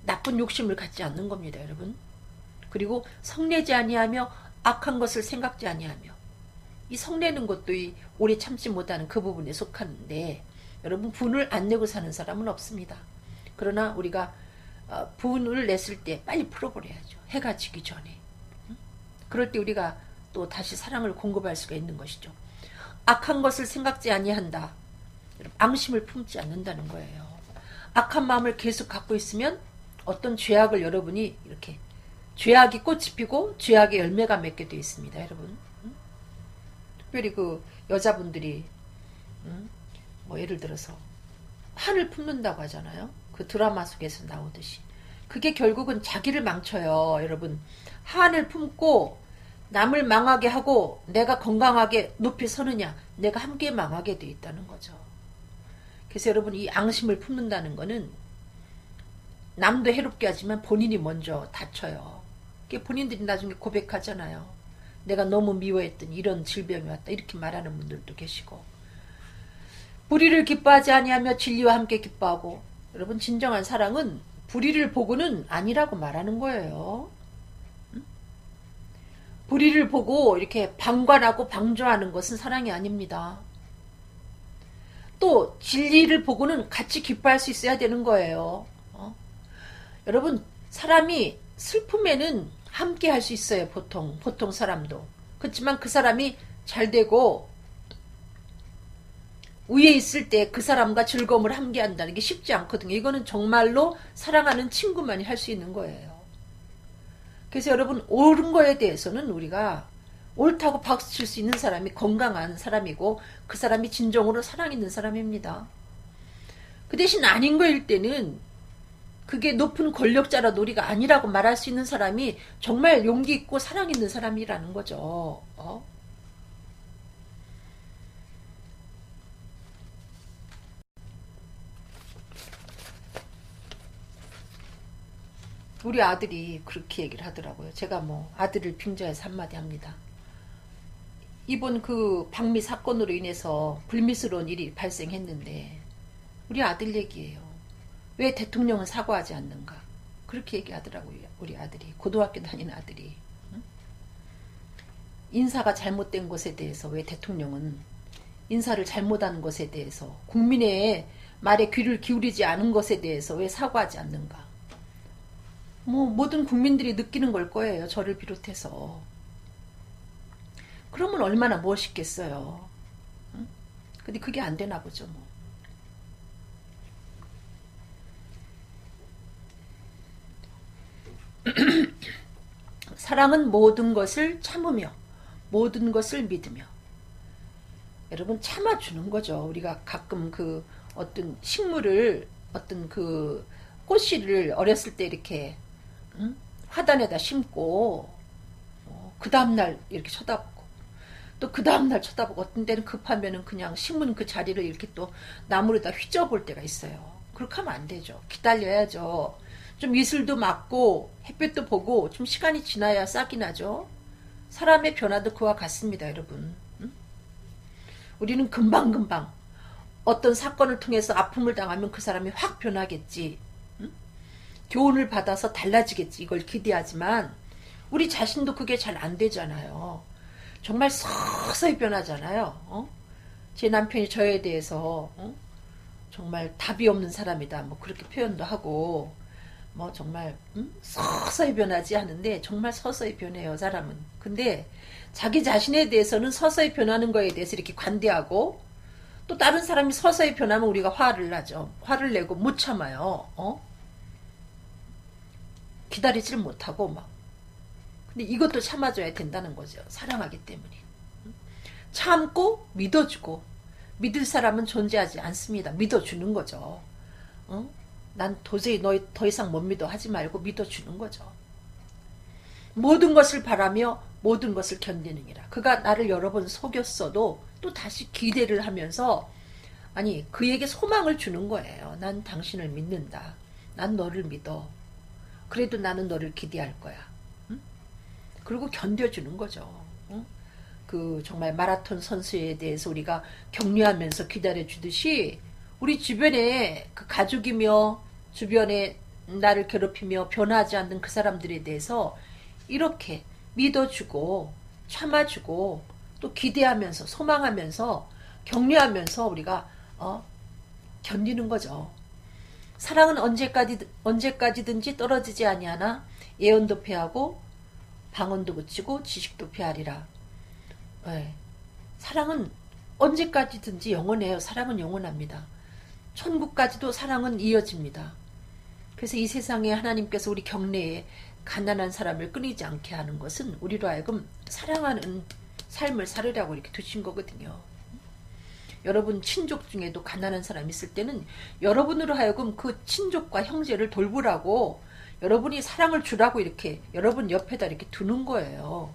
나쁜 욕심을 갖지 않는 겁니다, 여러분. 그리고 성내지 아니하며 악한 것을 생각지 아니하며. 이 성내는 것도 이 오래 참지 못하는 그 부분에 속하는데, 여러분, 분을 안 내고 사는 사람은 없습니다. 그러나 우리가 분을 냈을 때 빨리 풀어버려야죠. 해가 지기 전에. 그럴 때 우리가 또 다시 사랑을 공급할 수가 있는 것이죠. 악한 것을 생각지 아니한다. 여러분, 앙심을 품지 않는다는 거예요. 악한 마음을 계속 갖고 있으면 어떤 죄악을 여러분이 이렇게, 죄악이 꽃이 피고 죄악의 열매가 맺게 되어 있습니다, 여러분. 특별히 그 여자분들이 뭐 예를 들어서 한을 품는다고 하잖아요. 그 드라마 속에서 나오듯이. 그게 결국은 자기를 망쳐요, 여러분. 한을 품고 남을 망하게 하고 내가 건강하게 높이 서느냐, 내가 함께 망하게 돼 있다는 거죠. 그래서 여러분, 이 앙심을 품는다는 거는 남도 해롭게 하지만 본인이 먼저 다쳐요. 그게 본인들이 나중에 고백하잖아요. 내가 너무 미워했던 이런 질병이 왔다, 이렇게 말하는 분들도 계시고. 불의를 기뻐하지 아니하며 진리와 함께 기뻐하고. 여러분, 진정한 사랑은 불의를 보고는 아니라고 말하는 거예요. 불의를 보고 이렇게 방관하고 방조하는 것은 사랑이 아닙니다. 또 진리를 보고는 같이 기뻐할 수 있어야 되는 거예요. 여러분, 사람이 슬픔에는 함께 할 수 있어요. 보통 사람도. 그렇지만 그 사람이 잘 되고 위에 있을 때 그 사람과 즐거움을 함께 한다는 게 쉽지 않거든요. 이거는 정말로 사랑하는 친구만이 할 수 있는 거예요. 그래서 여러분, 옳은 거에 대해서는 우리가 옳다고 박수 칠 수 있는 사람이 건강한 사람이고, 그 사람이 진정으로 사랑 있는 사람입니다. 그 대신 아닌 거일 때는 그게 높은 권력자라도 우리가 아니라고 말할 수 있는 사람이 정말 용기 있고 사랑 있는 사람이라는 거죠. 우리 아들이 그렇게 얘기를 하더라고요. 제가 뭐 아들을 빙자해서 한마디 합니다. 이번 그 방미 사건으로 인해서 불미스러운 일이 발생했는데 우리 아들 얘기예요. 왜 대통령은 사과하지 않는가? 그렇게 얘기하더라고요. 우리 아들이, 고등학교 다니는 아들이. 인사가 잘못된 것에 대해서 왜 대통령은 인사를 잘못한 것에 대해서, 국민의 말에 귀를 기울이지 않은 것에 대해서 왜 사과하지 않는가? 뭐 모든 국민들이 느끼는 걸 거예요. 저를 비롯해서. 그러면 얼마나 멋있겠어요. 근데 그게 안 되나 보죠. 뭐. 사랑은 모든 것을 참으며 모든 것을 믿으며. 여러분, 참아주는 거죠. 우리가 가끔 그 어떤 식물을, 어떤 그 꽃씨를 어렸을 때 이렇게 화단에다 심고 그 다음날 이렇게 쳐다보고, 또 그 다음날 쳐다보고 어떤 때는 급하면은 그냥 신문 그 자리를 이렇게 또 나무로다 휘저어볼 때가 있어요. 그렇게 하면 안 되죠. 기다려야죠. 좀 이슬도 맞고 햇볕도 보고 좀 시간이 지나야 싹이 나죠. 사람의 변화도 그와 같습니다, 여러분. 응? 우리는 금방금방 어떤 사건을 통해서 아픔을 당하면 그 사람이 확 변하겠지. 응? 교훈을 받아서 달라지겠지. 이걸 기대하지만 우리 자신도 그게 잘 안 되잖아요. 정말 서서히 변하잖아요. 제 남편이 저에 대해서 정말 답이 없는 사람이다. 뭐 그렇게 표현도 하고 뭐 정말 서서히 변하지 하는데 정말 서서히 변해요, 사람은. 근데 자기 자신에 대해서는 서서히 변하는 거에 대해서 이렇게 관대하고 또 다른 사람이 서서히 변하면 우리가 화를 나죠. 화를 내고 못 참아요. 기다리질 못하고 막. 근데 이것도 참아줘야 된다는 거죠. 사랑하기 때문에. 참고 믿어주고 믿을 사람은 존재하지 않습니다. 믿어주는 거죠. 난 도저히 너 더 이상 못 믿어 하지 말고 믿어주는 거죠. 모든 것을 바라며 모든 것을 견디느니라. 그가 나를 여러 번 속였어도 또 다시 기대를 하면서 아니 그에게 소망을 주는 거예요. 난 당신을 믿는다. 난 너를 믿어. 그래도 나는 너를 기대할 거야. 응? 그리고 견뎌주는 거죠. 응? 그 정말 마라톤 선수에 대해서 우리가 격려하면서 기다려주듯이 우리 주변에 그 가족이며 주변에 나를 괴롭히며 변하지 않는 그 사람들에 대해서 이렇게 믿어주고 참아주고 또 기대하면서 소망하면서 격려하면서 우리가 견디는 거죠. 사랑은 언제까지든지 떨어지지 아니하나 예언도 패하고 방언도 그치고 지식도 패하리라. 네. 사랑은 언제까지든지 영원해요. 사랑은 영원합니다. 천국까지도 사랑은 이어집니다. 그래서 이 세상에 하나님께서 우리 경내에 가난한 사람을 끊이지 않게 하는 것은 우리로 하여금 사랑하는 삶을 살으라고 이렇게 두신 거거든요. 여러분 친족 중에도 가난한 사람이 있을 때는 여러분으로 하여금 그 친족과 형제를 돌보라고 여러분이 사랑을 주라고 이렇게 여러분 옆에다 이렇게 두는 거예요.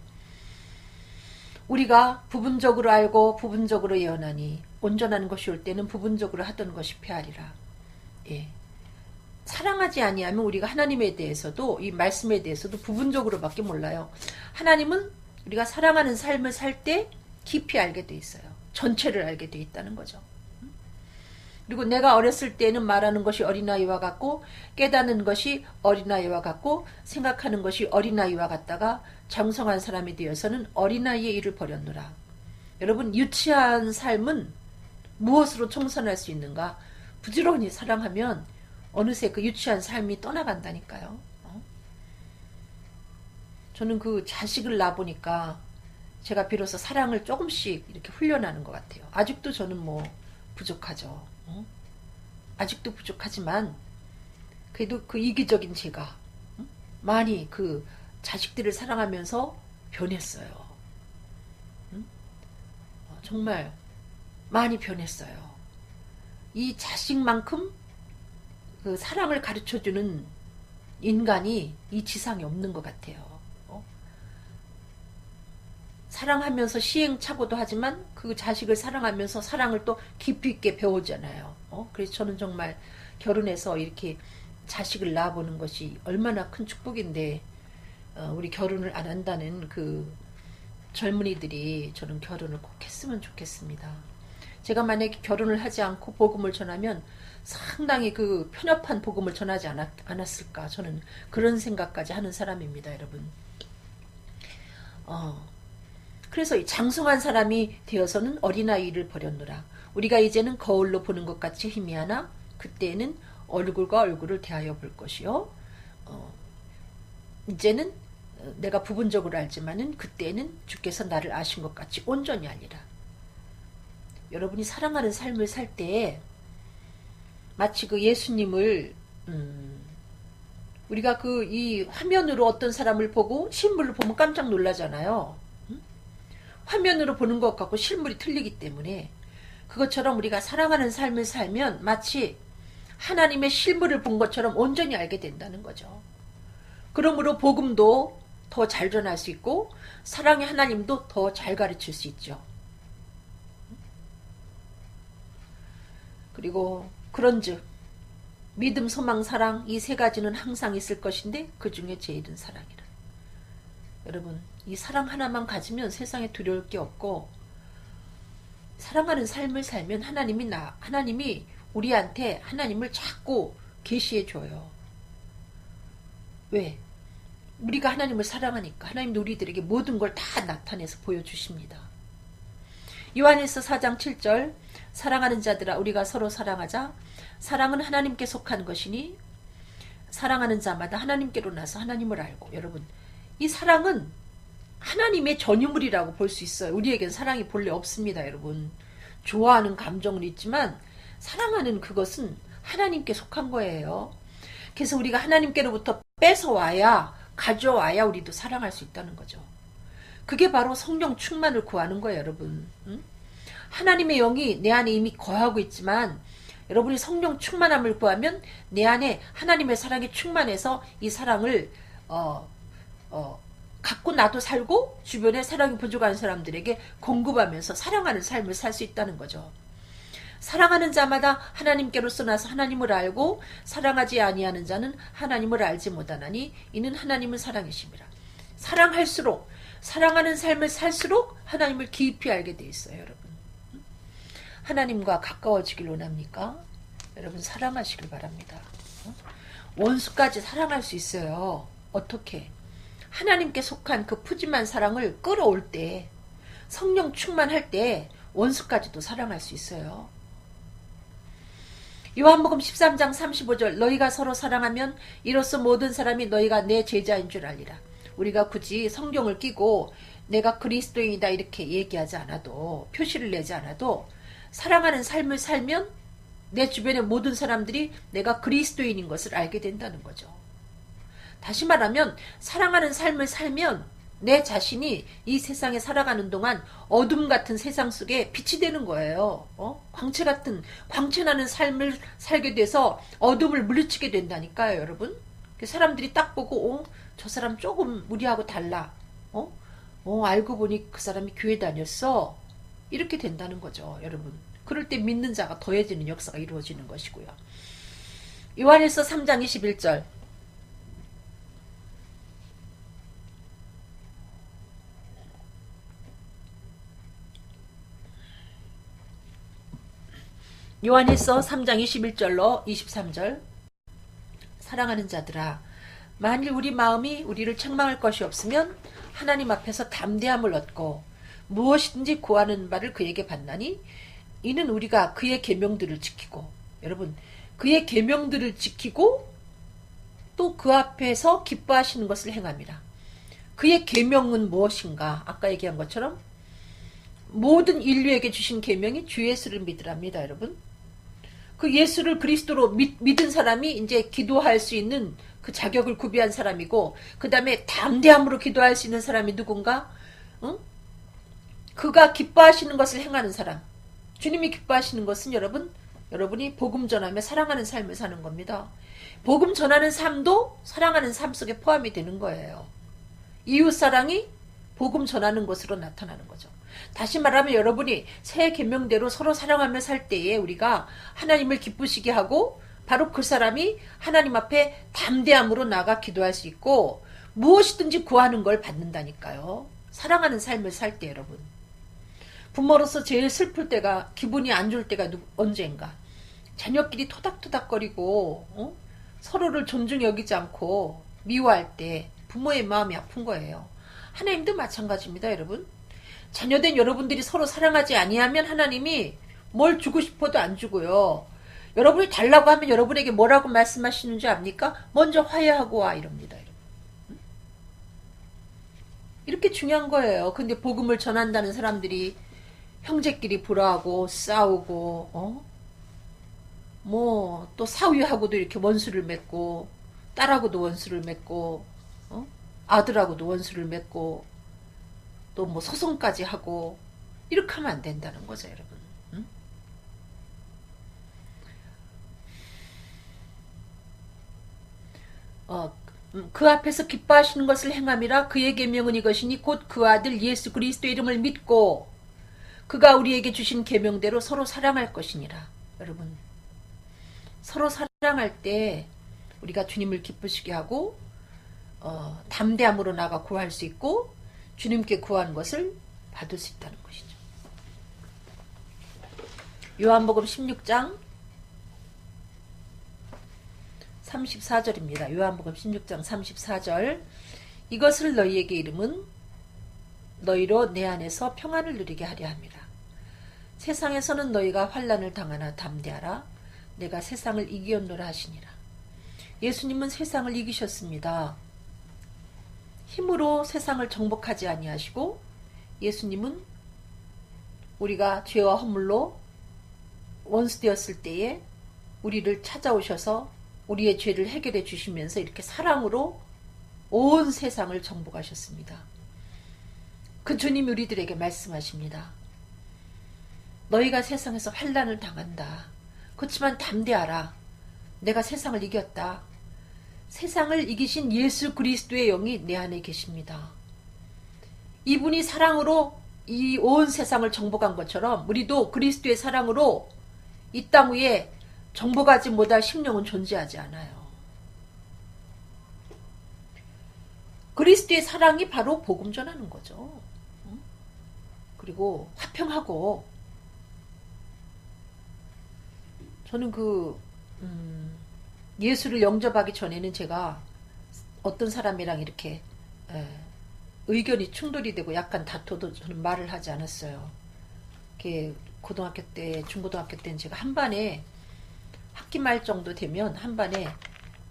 우리가 부분적으로 알고 부분적으로 예언하니 온전한 것이 올 때는 부분적으로 하던 것이 패하리라. 예. 사랑하지 아니하면 우리가 하나님에 대해서도 이 말씀에 대해서도 부분적으로밖에 몰라요. 하나님은 우리가 사랑하는 삶을 살 때 깊이 알게 돼 있어요. 전체를 알게 돼 있다는 거죠. 그리고 내가 어렸을 때는 말하는 것이 어린아이와 같고 깨닫는 것이 어린아이와 같고 생각하는 것이 어린아이와 같다가 장성한 사람이 되어서는 어린아이의 일을 버렸노라. 여러분 유치한 삶은 무엇으로 청산할 수 있는가? 부지런히 사랑하면 어느새 그 유치한 삶이 떠나간다니까요. 저는 그 자식을 낳아보니까 제가 비로소 사랑을 조금씩 이렇게 훈련하는 것 같아요. 아직도 저는 뭐 부족하죠. 아직도 부족하지만 그래도 그 이기적인 제가 많이 그 자식들을 사랑하면서 변했어요. 정말 많이 변했어요. 이 자식만큼 그 사랑을 가르쳐주는 인간이 이 지상에 없는 것 같아요. 사랑하면서 시행착오도 하지만 그 자식을 사랑하면서 사랑을 또 깊이 있게 배우잖아요. 그래서 저는 정말 결혼해서 이렇게 자식을 낳아보는 것이 얼마나 큰 축복인데 우리 결혼을 안 한다는 그 젊은이들이 저는 결혼을 꼭 했으면 좋겠습니다. 제가 만약에 결혼을 하지 않고 복음을 전하면 상당히 그 편협한 복음을 전하지 않았을까 저는 그런 생각까지 하는 사람입니다, 여러분. 그래서 이 장성한 사람이 되어서는 어린아이를 버렸노라. 우리가 이제는 거울로 보는 것 같이 희미하나 그때에는 얼굴과 얼굴을 대하여 볼 것이요. 이제는 내가 부분적으로 알지만은 그때에는 주께서 나를 아신 것 같이 온전히 알리라. 여러분이 사랑하는 삶을 살 때 마치 그 예수님을 우리가 그 이 화면으로 어떤 사람을 보고 실물로 보면 깜짝 놀라잖아요. 화면으로 보는 것 같고 실물이 틀리기 때문에 그것처럼 우리가 사랑하는 삶을 살면 마치 하나님의 실물을 본 것처럼 온전히 알게 된다는 거죠. 그러므로 복음도 더 잘 전할 수 있고 사랑의 하나님도 더 잘 가르칠 수 있죠. 그리고 그런즉 믿음, 소망, 사랑 이 세 가지는 항상 있을 것인데 그 중에 제일은 사랑이라. 여러분, 이 사랑 하나만 가지면 세상에 두려울 게 없고 사랑하는 삶을 살면 하나님이 우리한테 하나님을 자꾸 계시해 줘요. 왜? 우리가 하나님을 사랑하니까 하나님도 우리들에게 모든 걸 다 나타내서 보여주십니다. 요한일서 4장 7절 사랑하는 자들아 우리가 서로 사랑하자. 사랑은 하나님께 속한 것이니 사랑하는 자마다 하나님께로 나서 하나님을 알고. 여러분, 이 사랑은 하나님의 전유물이라고 볼 수 있어요. 우리에겐 사랑이 본래 없습니다. 여러분, 좋아하는 감정은 있지만 사랑하는 그것은 하나님께 속한 거예요. 그래서 우리가 하나님께로부터 뺏어와야, 가져와야 우리도 사랑할 수 있다는 거죠. 그게 바로 성령 충만을 구하는 거예요. 여러분, 하나님의 영이 내 안에 이미 거하고 있지만 여러분이 성령 충만함을 구하면 내 안에 하나님의 사랑이 충만해서 이 사랑을 갖고 나도 살고 주변에 사랑이 부족한 사람들에게 공급하면서 사랑하는 삶을 살 수 있다는 거죠. 사랑하는 자마다 하나님께로 떠나서 하나님을 알고 사랑하지 아니하는 자는 하나님을 알지 못하나니 이는 하나님은 사랑이심이라. 사랑할수록, 사랑하는 삶을 살수록 하나님을 깊이 알게 돼 있어요. 여러분, 하나님과 가까워지길 원합니까? 여러분, 사랑하시길 바랍니다. 원수까지 사랑할 수 있어요. 어떻게? 하나님께 속한 그 푸짐한 사랑을 끌어올 때, 성령 충만할 때 원수까지도 사랑할 수 있어요. 요한복음 13장 35절 너희가 서로 사랑하면 이로써 모든 사람이 너희가 내 제자인 줄 알리라. 우리가 굳이 성경을 끼고 내가 그리스도인이다 이렇게 얘기하지 않아도, 표시를 내지 않아도 사랑하는 삶을 살면 내 주변의 모든 사람들이 내가 그리스도인인 것을 알게 된다는 거죠. 다시 말하면 사랑하는 삶을 살면 내 자신이 이 세상에 살아가는 동안 어둠 같은 세상 속에 빛이 되는 거예요. 광채 나는 삶을 살게 돼서 어둠을 물리치게 된다니까요. 여러분, 사람들이 딱 보고 저 사람 조금 우리하고 달라. 알고 보니 그 사람이 교회 다녔어. 이렇게 된다는 거죠. 여러분, 그럴 때 믿는 자가 더해지는 역사가 이루어지는 것이고요. 요한일서 3장 21절 요한일서 3장 21절로 23절 사랑하는 자들아 만일 우리 마음이 우리를 책망할 것이 없으면 하나님 앞에서 담대함을 얻고 무엇이든지 구하는 바를 그에게 받나니 이는 우리가 그의 계명들을 지키고, 여러분, 그의 계명들을 지키고 또 그 앞에서 기뻐하시는 것을 행함이라. 그의 계명은 무엇인가? 아까 얘기한 것처럼 모든 인류에게 주신 계명이 주 예수를 믿으랍니다. 여러분, 그 예수를 그리스도로 믿은 사람이 이제 기도할 수 있는 그 자격을 구비한 사람이고, 그 다음에 담대함으로 기도할 수 있는 사람이 누군가? 그가 기뻐하시는 것을 행하는 사람. 주님이 기뻐하시는 것은 여러분이 복음 전하며 사랑하는 삶을 사는 겁니다. 복음 전하는 삶도 사랑하는 삶 속에 포함이 되는 거예요. 이웃사랑이 복음 전하는 것으로 나타나는 거죠. 다시 말하면 여러분이 새 계명대로 서로 사랑하며 살 때에 우리가 하나님을 기쁘시게 하고 바로 그 사람이 하나님 앞에 담대함으로 나가 기도할 수 있고 무엇이든지 구하는 걸 받는다니까요. 사랑하는 삶을 살 때 여러분. 부모로서 제일 슬플 때가, 기분이 안 좋을 때가 언젠가. 자녀끼리 토닥토닥거리고 서로를 존중 여기지 않고 미워할 때 부모의 마음이 아픈 거예요. 하나님도 마찬가지입니다. 여러분, 자녀된 여러분들이 서로 사랑하지 아니하면 하나님이 뭘 주고 싶어도 안 주고요. 여러분이 달라고 하면 여러분에게 뭐라고 말씀하시는지 압니까? 먼저 화해하고 와 이럽니다. 이렇게 중요한 거예요. 근데 복음을 전한다는 사람들이 형제끼리 불화하고 싸우고 또 사위하고도 이렇게 원수를 맺고 딸하고도 원수를 맺고 아들하고도 원수를 맺고 또 뭐 소송까지 하고 이렇게 하면 안 된다는 거죠. 여러분, 그 앞에서 기뻐하시는 것을 행함이라. 그의 계명은 이것이니 곧 그 아들 예수 그리스도의 이름을 믿고 그가 우리에게 주신 계명대로 서로 사랑할 것이니라. 여러분, 서로 사랑할 때 우리가 주님을 기쁘시게 하고 담대함으로 나가 구할 수 있고 주님께 구한 것을 받을 수 있다는 것이죠. 요한복음 16장 34절입니다. 요한복음 16장 34절. 이것을 너희에게 이름은 너희로 내 안에서 평안을 누리게 하려 함이라. 세상에서는 너희가 환난을 당하나 담대하라. 내가 세상을 이기었노라 하시니라. 예수님은 세상을 이기셨습니다. 힘으로 세상을 정복하지 아니하시고 예수님은 우리가 죄와 허물로 원수되었을 때에 우리를 찾아오셔서 우리의 죄를 해결해 주시면서 이렇게 사랑으로 온 세상을 정복하셨습니다. 그 주님이 우리들에게 말씀하십니다. 너희가 세상에서 환난을 당한다. 그렇지만 담대하라. 내가 세상을 이겼다. 세상을 이기신 예수 그리스도의 영이 내 안에 계십니다. 이분이 사랑으로 이 온 세상을 정복한 것처럼 우리도 그리스도의 사랑으로 이 땅 위에 정복하지 못할 심령은 존재하지 않아요. 그리스도의 사랑이 바로 복음 전하는 거죠. 그리고 화평하고, 저는 예수를 영접하기 전에는 제가 어떤 사람이랑 이렇게 의견이 충돌이 되고 약간 다퉈도 저는 말을 하지 않았어요. 이렇게 고등학교 때, 중고등학교 때는 제가 한 반에 학기 말 정도 되면 한 반에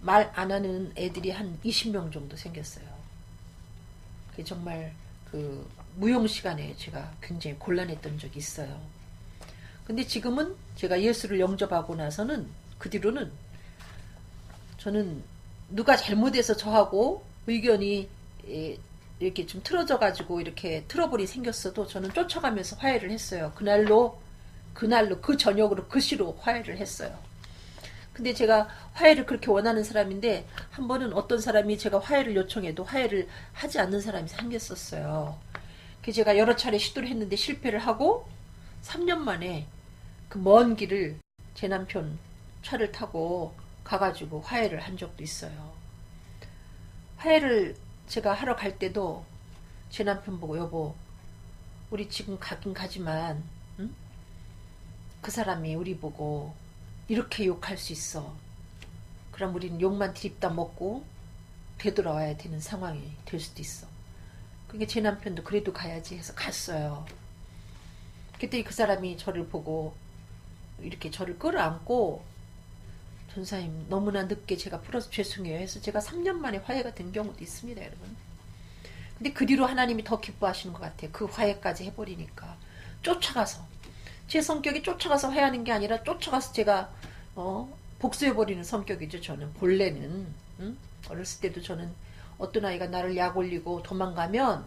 말 안 하는 애들이 한 20명 정도 생겼어요. 그게 정말 그 무용 시간에 제가 굉장히 곤란했던 적이 있어요. 근데 지금은 제가 예수를 영접하고 나서는 그 뒤로는 저는 누가 잘못해서 저하고 의견이 이렇게 좀 틀어져 가지고 이렇게 트러블이 생겼어도 저는 쫓아가면서 화해를 했어요. 그날로 그 저녁으로 그 시로 화해를 했어요. 근데 제가 화해를 그렇게 원하는 사람인데 한 번은 어떤 사람이 제가 화해를 요청해도 화해를 하지 않는 사람이 생겼었어요. 그래서 제가 여러 차례 시도를 했는데 실패를 하고 3년 만에 그 먼 길을 제 남편 차를 타고 가가지고 화해를 한 적도 있어요. 화해를 제가 하러 갈 때도 제 남편 보고, 여보, 우리 지금 가긴 가지만 응? 그 사람이 우리 보고 이렇게 욕할 수 있어. 그럼 우리는 욕만 드립다 먹고 되돌아와야 되는 상황이 될 수도 있어. 그러니까 제 남편도 그래도 가야지 해서 갔어요. 그때 그 사람이 저를 보고 이렇게 저를 끌어안고, 전사님 너무나 늦게 제가 풀어서 죄송해요 해서 제가 3년 만에 화해가 된 경우도 있습니다, 여러분. 근데 그 뒤로 하나님이 더 기뻐하시는 것 같아요. 그 화해까지 해버리니까. 쫓아가서, 제 성격이 쫓아가서 화해하는 게 아니라 쫓아가서 제가 복수해버리는 성격이죠. 저는 본래는 어렸을 때도 저는 어떤 아이가 나를 약 올리고 도망가면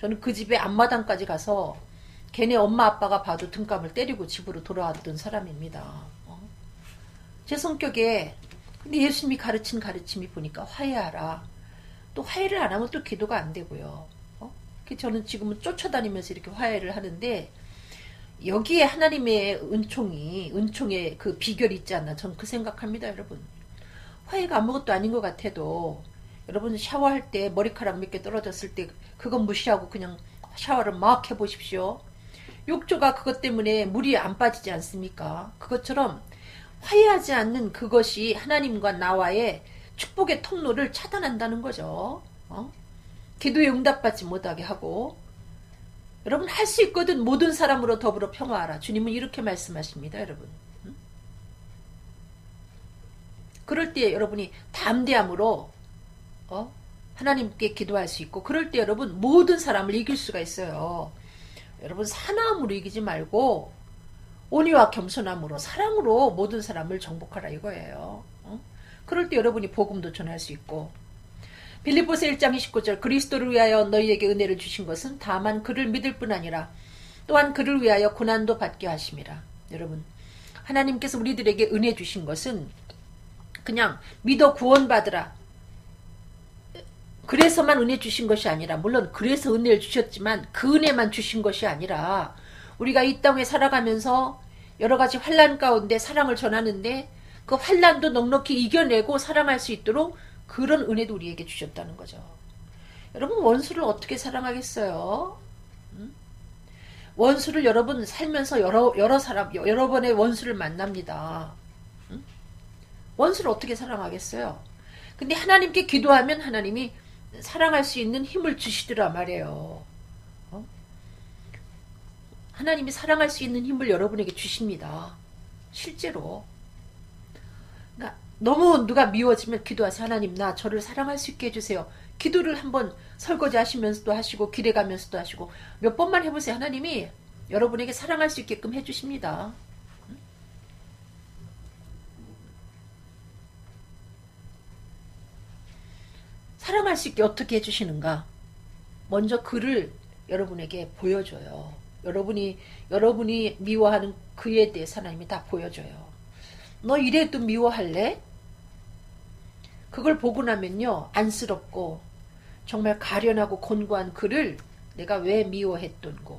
저는 그 집에 앞마당까지 가서 걔네 엄마 아빠가 봐도 등감을 때리고 집으로 돌아왔던 사람입니다. 제 성격에, 근데 예수님이 가르친 가르침이 보니까 화해하라. 또 화해를 안 하면 또 기도가 안 되고요. 저는 지금은 쫓아다니면서 이렇게 화해를 하는데, 여기에 하나님의 은총의 그 비결이 있지 않나, 전 그 생각합니다, 여러분. 화해가 아무것도 아닌 것 같아도, 여러분 샤워할 때 머리카락 몇 개 떨어졌을 때 그건 무시하고 그냥 샤워를 막 해보십시오. 욕조가 그것 때문에 물이 안 빠지지 않습니까? 그것처럼 화해하지 않는 그것이 하나님과 나와의 축복의 통로를 차단한다는 거죠. 기도에 응답받지 못하게 하고. 여러분, 할 수 있거든. 모든 사람으로 더불어 평화하라. 주님은 이렇게 말씀하십니다, 여러분. 그럴 때 여러분이 담대함으로 하나님께 기도할 수 있고, 그럴 때 여러분 모든 사람을 이길 수가 있어요. 여러분, 사나움으로 이기지 말고 온유와 겸손함으로, 사랑으로 모든 사람을 정복하라 이거예요. 그럴 때 여러분이 복음도 전할 수 있고. 빌립보서 1장 29절, 그리스도를 위하여 너희에게 은혜를 주신 것은 다만 그를 믿을 뿐 아니라 또한 그를 위하여 고난도 받게 하심이라. 여러분, 하나님께서 우리들에게 은혜 주신 것은 그냥 믿어 구원받으라, 그래서만 은혜 주신 것이 아니라, 물론 그래서 은혜를 주셨지만 그 은혜만 주신 것이 아니라 우리가 이 땅에 살아가면서 여러 가지 환난 가운데 사랑을 전하는데 그 환난도 넉넉히 이겨내고 사랑할 수 있도록 그런 은혜도 우리에게 주셨다는 거죠. 여러분, 원수를 어떻게 사랑하겠어요? 원수를 여러분 살면서 여러 번의 원수를 만납니다. 원수를 어떻게 사랑하겠어요? 근데 하나님께 기도하면 하나님이 사랑할 수 있는 힘을 주시더라 말이에요. 하나님이 사랑할 수 있는 힘을 여러분에게 주십니다. 실제로. 그러니까 너무 누가 미워지면 기도하세요. 하나님, 나 저를 사랑할 수 있게 해주세요. 기도를 한번 설거지 하시면서도 하시고 길에 가면서도 하시고 몇 번만 해보세요. 하나님이 여러분에게 사랑할 수 있게끔 해주십니다. 사랑할 수 있게 어떻게 해주시는가? 먼저 그를 여러분에게 보여줘요. 여러분이 미워하는 그에 대해 하나님이 다 보여줘요. 너 이래도 미워할래? 그걸 보고 나면요, 안쓰럽고 정말 가련하고 곤고한 그를 내가 왜 미워했던고.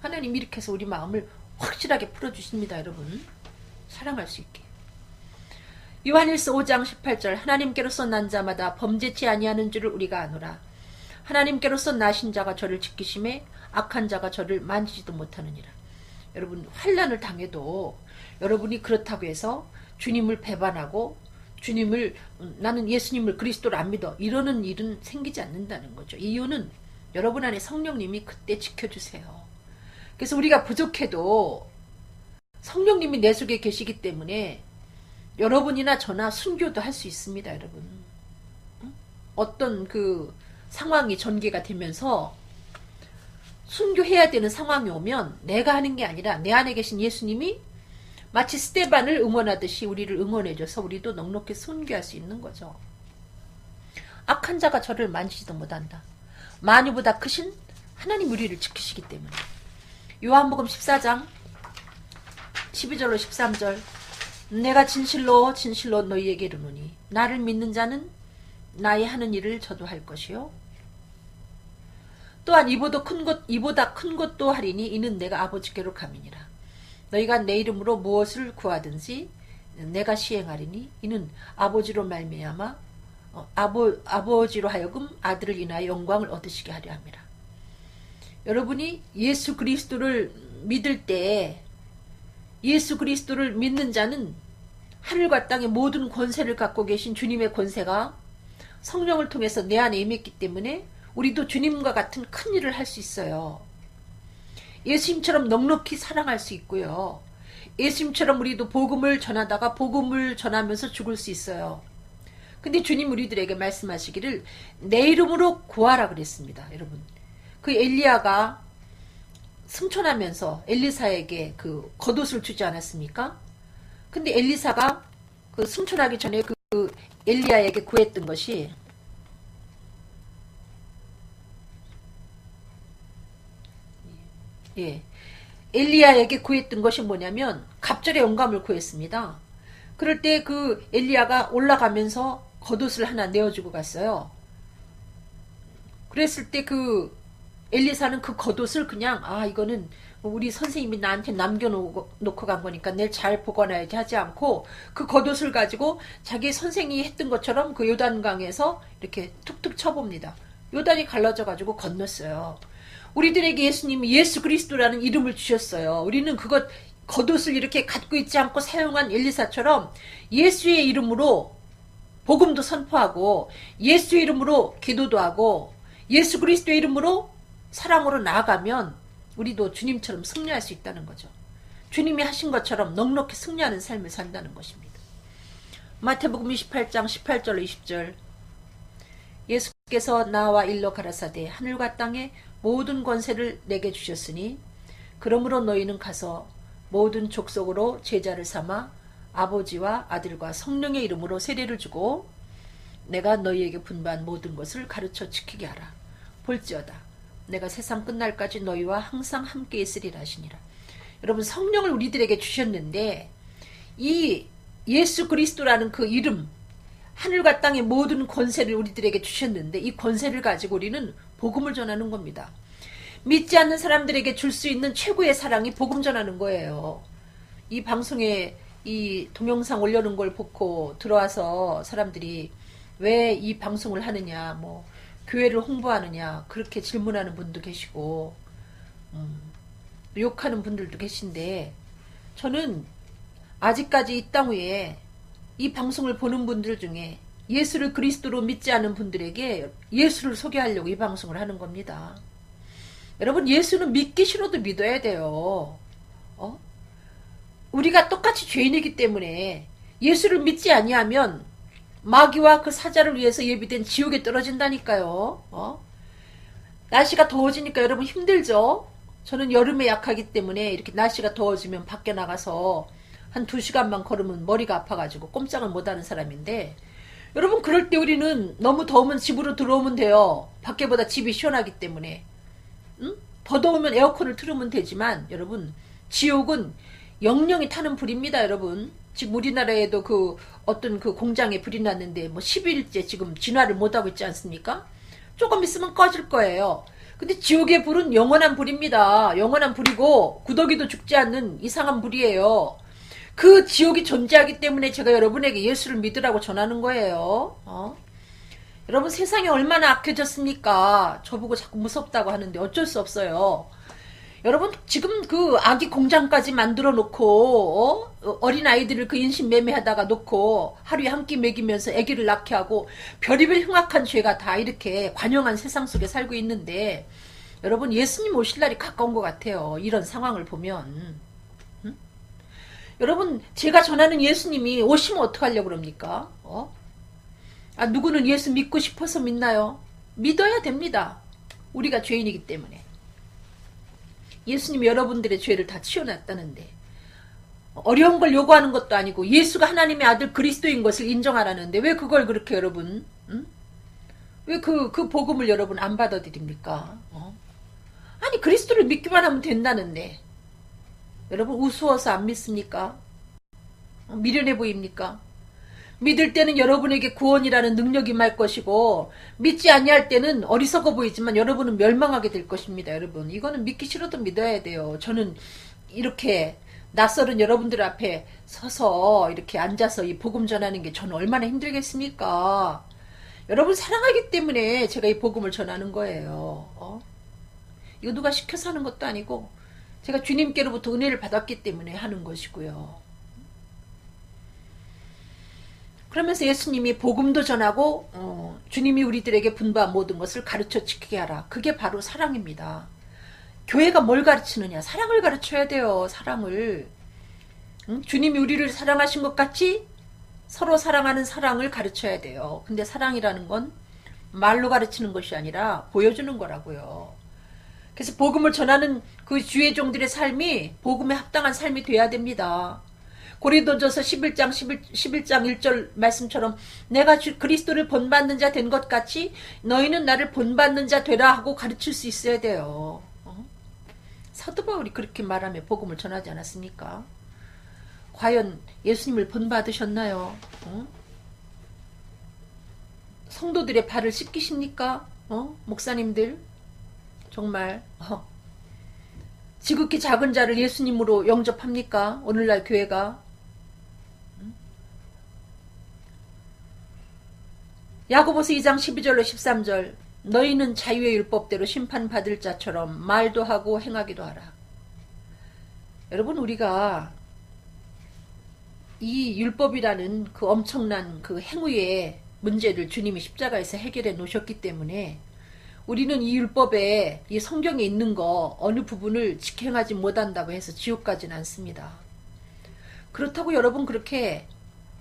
하나님 이렇게 해서 우리 마음을 확실하게 풀어주십니다. 여러분, 사랑할 수 있게. 요한일서 5장 18절, 하나님께로서 난 자마다 범죄치 아니하는 줄을 우리가 아노라. 하나님께로서 나신 자가 저를 지키심에 악한 자가 저를 만지지도 못하느니라. 여러분, 환난을 당해도 여러분이 그렇다고 해서 주님을 배반하고 나는 예수님을 그리스도를 안 믿어, 이러는 일은 생기지 않는다는 거죠. 이유는 여러분 안에 성령님이 그때 지켜주세요. 그래서 우리가 부족해도 성령님이 내 속에 계시기 때문에 여러분이나 저나 순교도 할 수 있습니다. 여러분, 어떤 그 상황이 전개가 되면서 순교해야 되는 상황이 오면 내가 하는 게 아니라 내 안에 계신 예수님이 마치 스데반을 응원하듯이 우리를 응원해줘서 우리도 넉넉히 순교할 수 있는 거죠. 악한 자가 저를 만지지도 못한다. 만유보다 크신 하나님 우리를 지키시기 때문에. 요한복음 14장 12절로 13절, 내가 진실로 진실로 너희에게 이르노니 나를 믿는 자는 나의 하는 일을 저도 할 것이요 또한 이보다 큰 것도 하리니 이는 내가 아버지께로 감이니라. 너희가 내 이름으로 무엇을 구하든지 내가 시행하리니 이는 아버지로 말미암아 아버지로 하여금 아들을 인하여 영광을 얻으시게 하려 함이라. 여러분이 예수 그리스도를 믿을 때, 예수 그리스도를 믿는 자는 하늘과 땅의 모든 권세를 갖고 계신 주님의 권세가 성령을 통해서 내 안에 임했기 때문에 우리도 주님과 같은 큰 일을 할 수 있어요. 예수님처럼 넉넉히 사랑할 수 있고요. 예수님처럼 우리도 복음을 전하다가 복음을 전하면서 죽을 수 있어요. 근데 주님 우리들에게 말씀하시기를 내 이름으로 구하라 그랬습니다. 여러분, 그 엘리야가 승천하면서 엘리사에게 그 겉옷을 주지 않았습니까? 근데 엘리사가 그 승천하기 전에 그 엘리야에게 구했던 것이, 엘리야에게 구했던 것이 뭐냐면 갑절의 영감을 구했습니다. 그럴 때 그 엘리야가 올라가면서 겉옷을 하나 내어주고 갔어요. 그랬을 때 그 엘리사는 그 겉옷을 그냥, 이거는 우리 선생님이 나한테 남겨놓고 간 거니까 내일 잘 보관해야지 하지 않고 그 겉옷을 가지고 자기 선생이 했던 것처럼 그 요단강에서 이렇게 툭툭 쳐봅니다. 요단이 갈라져 가지고 건넜어요. 우리들에게 예수님이 예수 그리스도라는 이름을 주셨어요. 우리는 그것 겉옷을 이렇게 갖고 있지 않고 사용한 엘리사처럼 예수의 이름으로 복음도 선포하고 예수의 이름으로 기도도 하고 예수 그리스도의 이름으로 사랑으로 나아가면 우리도 주님처럼 승리할 수 있다는 거죠. 주님이 하신 것처럼 넉넉히 승리하는 삶을 산다는 것입니다. 마태복음 28장 18절로 20절, 예수께서 나와 일러 가라사대 하늘과 땅의 모든 권세를 내게 주셨으니 그러므로 너희는 가서 모든 족속으로 제자를 삼아 아버지와 아들과 성령의 이름으로 세례를 주고 내가 너희에게 분부한 모든 것을 가르쳐 지키게 하라. 볼지어다 내가 세상 끝날까지 너희와 항상 함께 있으리라 하시니라. 여러분, 성령을 우리들에게 주셨는데 이 예수 그리스도라는 그 이름, 하늘과 땅의 모든 권세를 우리들에게 주셨는데 이 권세를 가지고 우리는 복음을 전하는 겁니다. 믿지 않는 사람들에게 줄 수 있는 최고의 사랑이 복음 전하는 거예요. 이 방송에 이 동영상 올려놓은 걸 보고 들어와서 사람들이 왜 이 방송을 하느냐, 뭐 교회를 홍보하느냐 그렇게 질문하는 분도 계시고 욕하는 분들도 계신데, 저는 아직까지 이 땅 위에 이 방송을 보는 분들 중에 예수를 그리스도로 믿지 않은 분들에게 예수를 소개하려고 이 방송을 하는 겁니다. 여러분, 예수는 믿기 싫어도 믿어야 돼요. 우리가 똑같이 죄인이기 때문에 예수를 믿지 아니하면 마귀와 그 사자를 위해서 예비된 지옥에 떨어진다니까요. 날씨가 더워지니까 여러분 힘들죠? 저는 여름에 약하기 때문에 이렇게 날씨가 더워지면 밖에 나가서 한 2시간만 걸으면 머리가 아파가지고 꼼짝을 못하는 사람인데, 여러분 그럴 때 우리는 너무 더우면 집으로 들어오면 돼요. 밖에보다 집이 시원하기 때문에. 더 더우면 에어컨을 틀으면 되지만, 여러분 지옥은 영영이 타는 불입니다. 여러분 지금 우리나라에도 그 어떤 그 공장에 불이 났는데 뭐 10일째 지금 진화를 못하고 있지 않습니까? 조금 있으면 꺼질 거예요. 근데 지옥의 불은 영원한 불입니다. 영원한 불이고 구더기도 죽지 않는 이상한 불이에요. 그 지옥이 존재하기 때문에 제가 여러분에게 예수를 믿으라고 전하는 거예요. 여러분 세상이 얼마나 악해졌습니까? 저보고 자꾸 무섭다고 하는데 어쩔 수 없어요. 여러분 지금 그 아기 공장까지 만들어 놓고 어린 아이들을 그 인신매매하다가 놓고 하루에 한 끼 먹이면서 아기를 낳게 하고 별의별 흉악한 죄가 다 이렇게 관영한 세상 속에 살고 있는데, 여러분 예수님 오실 날이 가까운 것 같아요. 이런 상황을 보면. 여러분 제가 전하는 예수님이 오시면 어떡하려고 그럽니까? 누구는 예수 믿고 싶어서 믿나요? 믿어야 됩니다. 우리가 죄인이기 때문에. 예수님이 여러분들의 죄를 다 치워놨다는데 어려운 걸 요구하는 것도 아니고 예수가 하나님의 아들 그리스도인 것을 인정하라는데 왜 그걸 그렇게 여러분 왜 그 복음을 여러분 안 받아들입니까? 아니 그리스도를 믿기만 하면 된다는데 여러분 우스워서 안 믿습니까? 미련해 보입니까? 믿을 때는 여러분에게 구원이라는 능력이 임할 것이고 믿지 아니할 때는 어리석어 보이지만 여러분은 멸망하게 될 것입니다. 여러분 이거는 믿기 싫어도 믿어야 돼요. 저는 이렇게 낯설은 여러분들 앞에 서서 이렇게 앉아서 이 복음 전하는 게 저는 얼마나 힘들겠습니까? 여러분 사랑하기 때문에 제가 이 복음을 전하는 거예요. 이거 누가 시켜서 하는 것도 아니고 제가 주님께로부터 은혜를 받았기 때문에 하는 것이고요. 그러면서 예수님이 복음도 전하고 주님이 우리들에게 분부한 모든 것을 가르쳐 지키게 하라. 그게 바로 사랑입니다. 교회가 뭘 가르치느냐? 사랑을 가르쳐야 돼요. 사랑을. 주님이 우리를 사랑하신 것 같이 서로 사랑하는 사랑을 가르쳐야 돼요. 근데 사랑이라는 건 말로 가르치는 것이 아니라 보여주는 거라고요. 그래서 복음을 전하는 그 주의 종들의 삶이 복음에 합당한 삶이 돼야 됩니다. 고린도전서 11장 1절 말씀처럼 내가 그리스도를 본받는 자 된 것 같이 너희는 나를 본받는 자 되라 하고 가르칠 수 있어야 돼요. 사도 바울이 그렇게 말하며 복음을 전하지 않았습니까? 과연 예수님을 본받으셨나요? 성도들의 발을 씻기십니까? 목사님들 정말 지극히 작은 자를 예수님으로 영접합니까? 오늘날 교회가 야고보서 2장 12절로 13절 너희는 자유의 율법대로 심판받을 자처럼 말도 하고 행하기도 하라. 여러분 우리가 이 율법이라는 그 엄청난 그 행위의 문제를 주님이 십자가에서 해결해 놓으셨기 때문에 우리는 이 율법에 이 성경에 있는 거 어느 부분을 직행하지 못한다고 해서 지옥 가지는 않습니다. 그렇다고 여러분 그렇게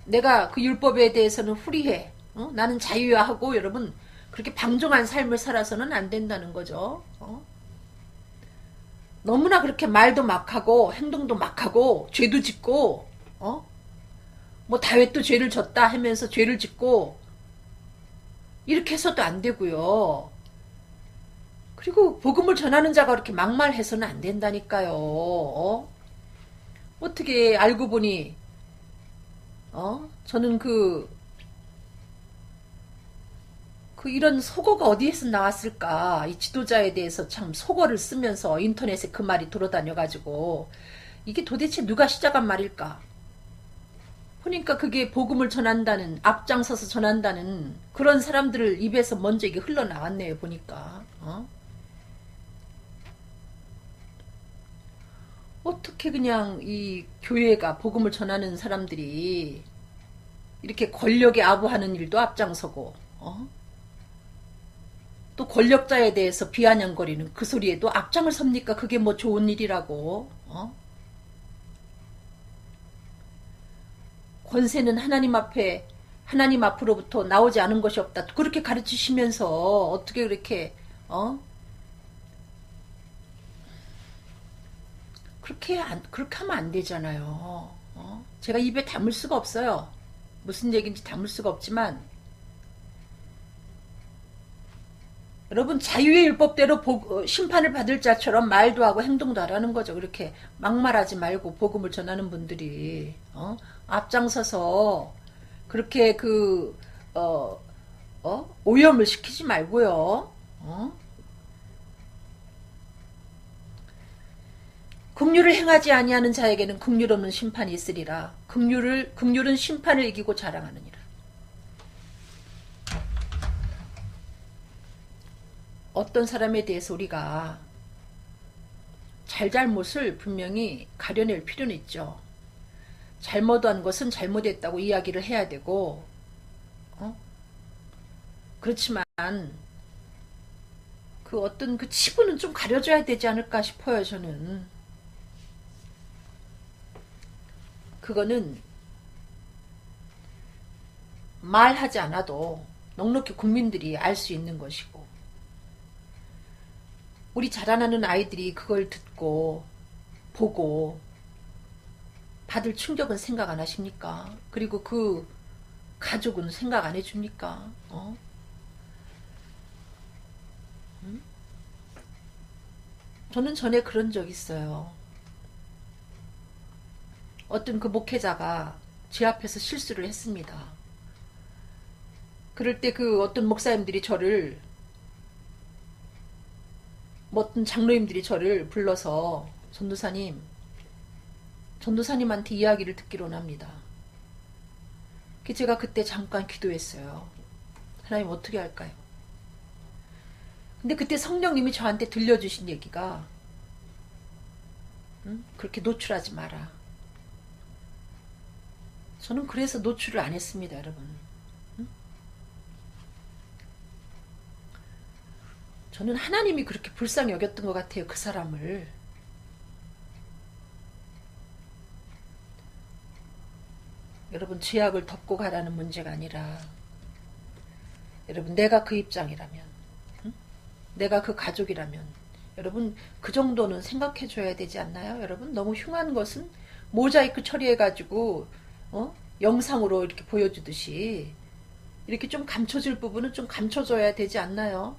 내가 그 율법에 대해서는 후리해 나는 자유야 하고 여러분 그렇게 방종한 삶을 살아서는 안 된다는 거죠. 너무나 그렇게 말도 막하고 행동도 막하고 죄도 짓고 뭐 다윗도 죄를 졌다 하면서 죄를 짓고 이렇게 해서도 안 되고요. 그리고 복음을 전하는 자가 그렇게 막말해서는 안 된다니까요. 어떻게 알고 보니 저는 그 그 이런 속어가 어디에서 나왔을까? 이 지도자에 대해서 참 속어를 쓰면서 인터넷에 그 말이 돌아다녀가지고 이게 도대체 누가 시작한 말일까? 보니까 그게 복음을 전한다는, 앞장서서 전한다는 그런 사람들을 입에서 먼저 이게 흘러나왔네요, 보니까. 어떻게 그냥 이 교회가 복음을 전하는 사람들이 이렇게 권력에 아부하는 일도 앞장서고, 또 권력자에 대해서 비아냥거리는 그 소리에도 앞장을 섭니까? 그게 뭐 좋은 일이라고, 권세는 하나님 앞에, 하나님 앞으로부터 나오지 않은 것이 없다. 그렇게 가르치시면서 어떻게 그렇게, 그렇게 하면 안 되잖아요. 제가 입에 담을 수가 없어요. 무슨 얘기인지 담을 수가 없지만, 여러분, 자유의 율법대로 심판을 받을 자처럼 말도 하고 행동도 하라는 거죠. 그렇게 막말하지 말고 복음을 전하는 분들이, 앞장서서 그렇게 오염을 시키지 말고요. 긍휼을 행하지 아니하는 자에게는 긍휼 없는 심판이 있으리라. 긍휼은 심판을 이기고 자랑하느니라. 어떤 사람에 대해서 우리가 잘잘못을 분명히 가려낼 필요는 있죠. 잘못한 것은 잘못했다고 이야기를 해야 되고, 그렇지만 그 어떤 그 치부는 좀 가려줘야 되지 않을까 싶어요, 저는. 그거는 말하지 않아도 넉넉히 국민들이 알 수 있는 것이고, 우리 자라나는 아이들이 그걸 듣고 보고 받을 충격은 생각 안 하십니까? 그리고 그 가족은 생각 안 해줍니까? 저는 전에 그런 적 있어요. 어떤 그 목회자가 제 앞에서 실수를 했습니다. 그럴 때 그 어떤 목사님들이 저를, 어떤 장로님들이 저를 불러서 전도사님한테 이야기를 듣기로 합니다. 제가 그때 잠깐 기도했어요. 하나님 어떻게 할까요? 근데 그때 성령님이 저한테 들려주신 얘기가, 그렇게 노출하지 마라. 저는 그래서 노출을 안 했습니다, 여러분. 저는 하나님이 그렇게 불쌍히 여겼던 것 같아요, 그 사람을. 여러분, 죄악을 덮고 가라는 문제가 아니라, 여러분, 내가 그 입장이라면, 내가 그 가족이라면, 여러분, 그 정도는 생각해 줘야 되지 않나요? 여러분, 너무 흉한 것은 모자이크 처리해가지고, 영상으로 이렇게 보여주듯이, 이렇게 좀 감춰질 부분은 좀 감춰줘야 되지 않나요?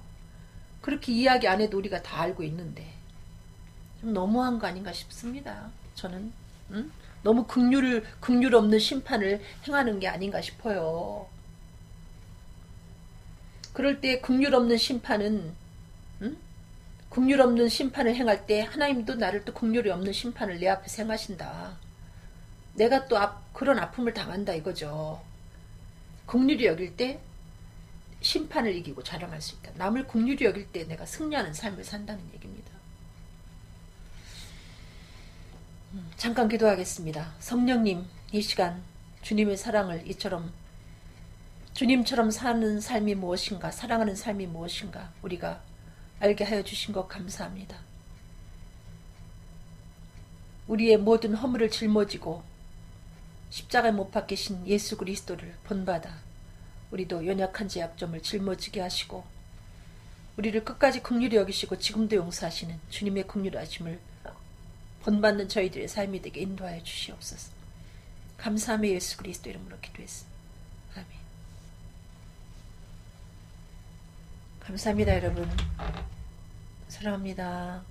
그렇게 이야기 안 해도 우리가 다 알고 있는데 좀 너무한 거 아닌가 싶습니다. 저는 너무 긍휼 없는 심판을 행하는 게 아닌가 싶어요. 그럴 때 긍휼 없는 심판은 긍휼 없는 심판을 행할 때 하나님도 나를 또 긍휼이 없는 심판을 내 앞에서 행하신다. 내가 또 그런 아픔을 당한다 이거죠. 긍휼히 여길 때 심판을 이기고 자랑할 수 있다. 남을 긍휼히 여길 때 내가 승리하는 삶을 산다는 얘기입니다. 잠깐 기도하겠습니다. 성령님, 이 시간 주님의 사랑을 이처럼 주님처럼 사는 삶이 무엇인가, 사랑하는 삶이 무엇인가 우리가 알게 하여 주신 것 감사합니다. 우리의 모든 허물을 짊어지고 십자가에 못 박히신 예수 그리스도를 본받아 우리도 연약한 죄악점을 짊어지게 하시고 우리를 끝까지 긍휼히 여기시고 지금도 용서하시는 주님의 긍휼하심을 본받는 저희들의 삶이 되게 인도하여 주시옵소서. 감사하며 예수 그리스도 이름으로 기도했습니다. 아멘. 감사합니다, 여러분. 사랑합니다.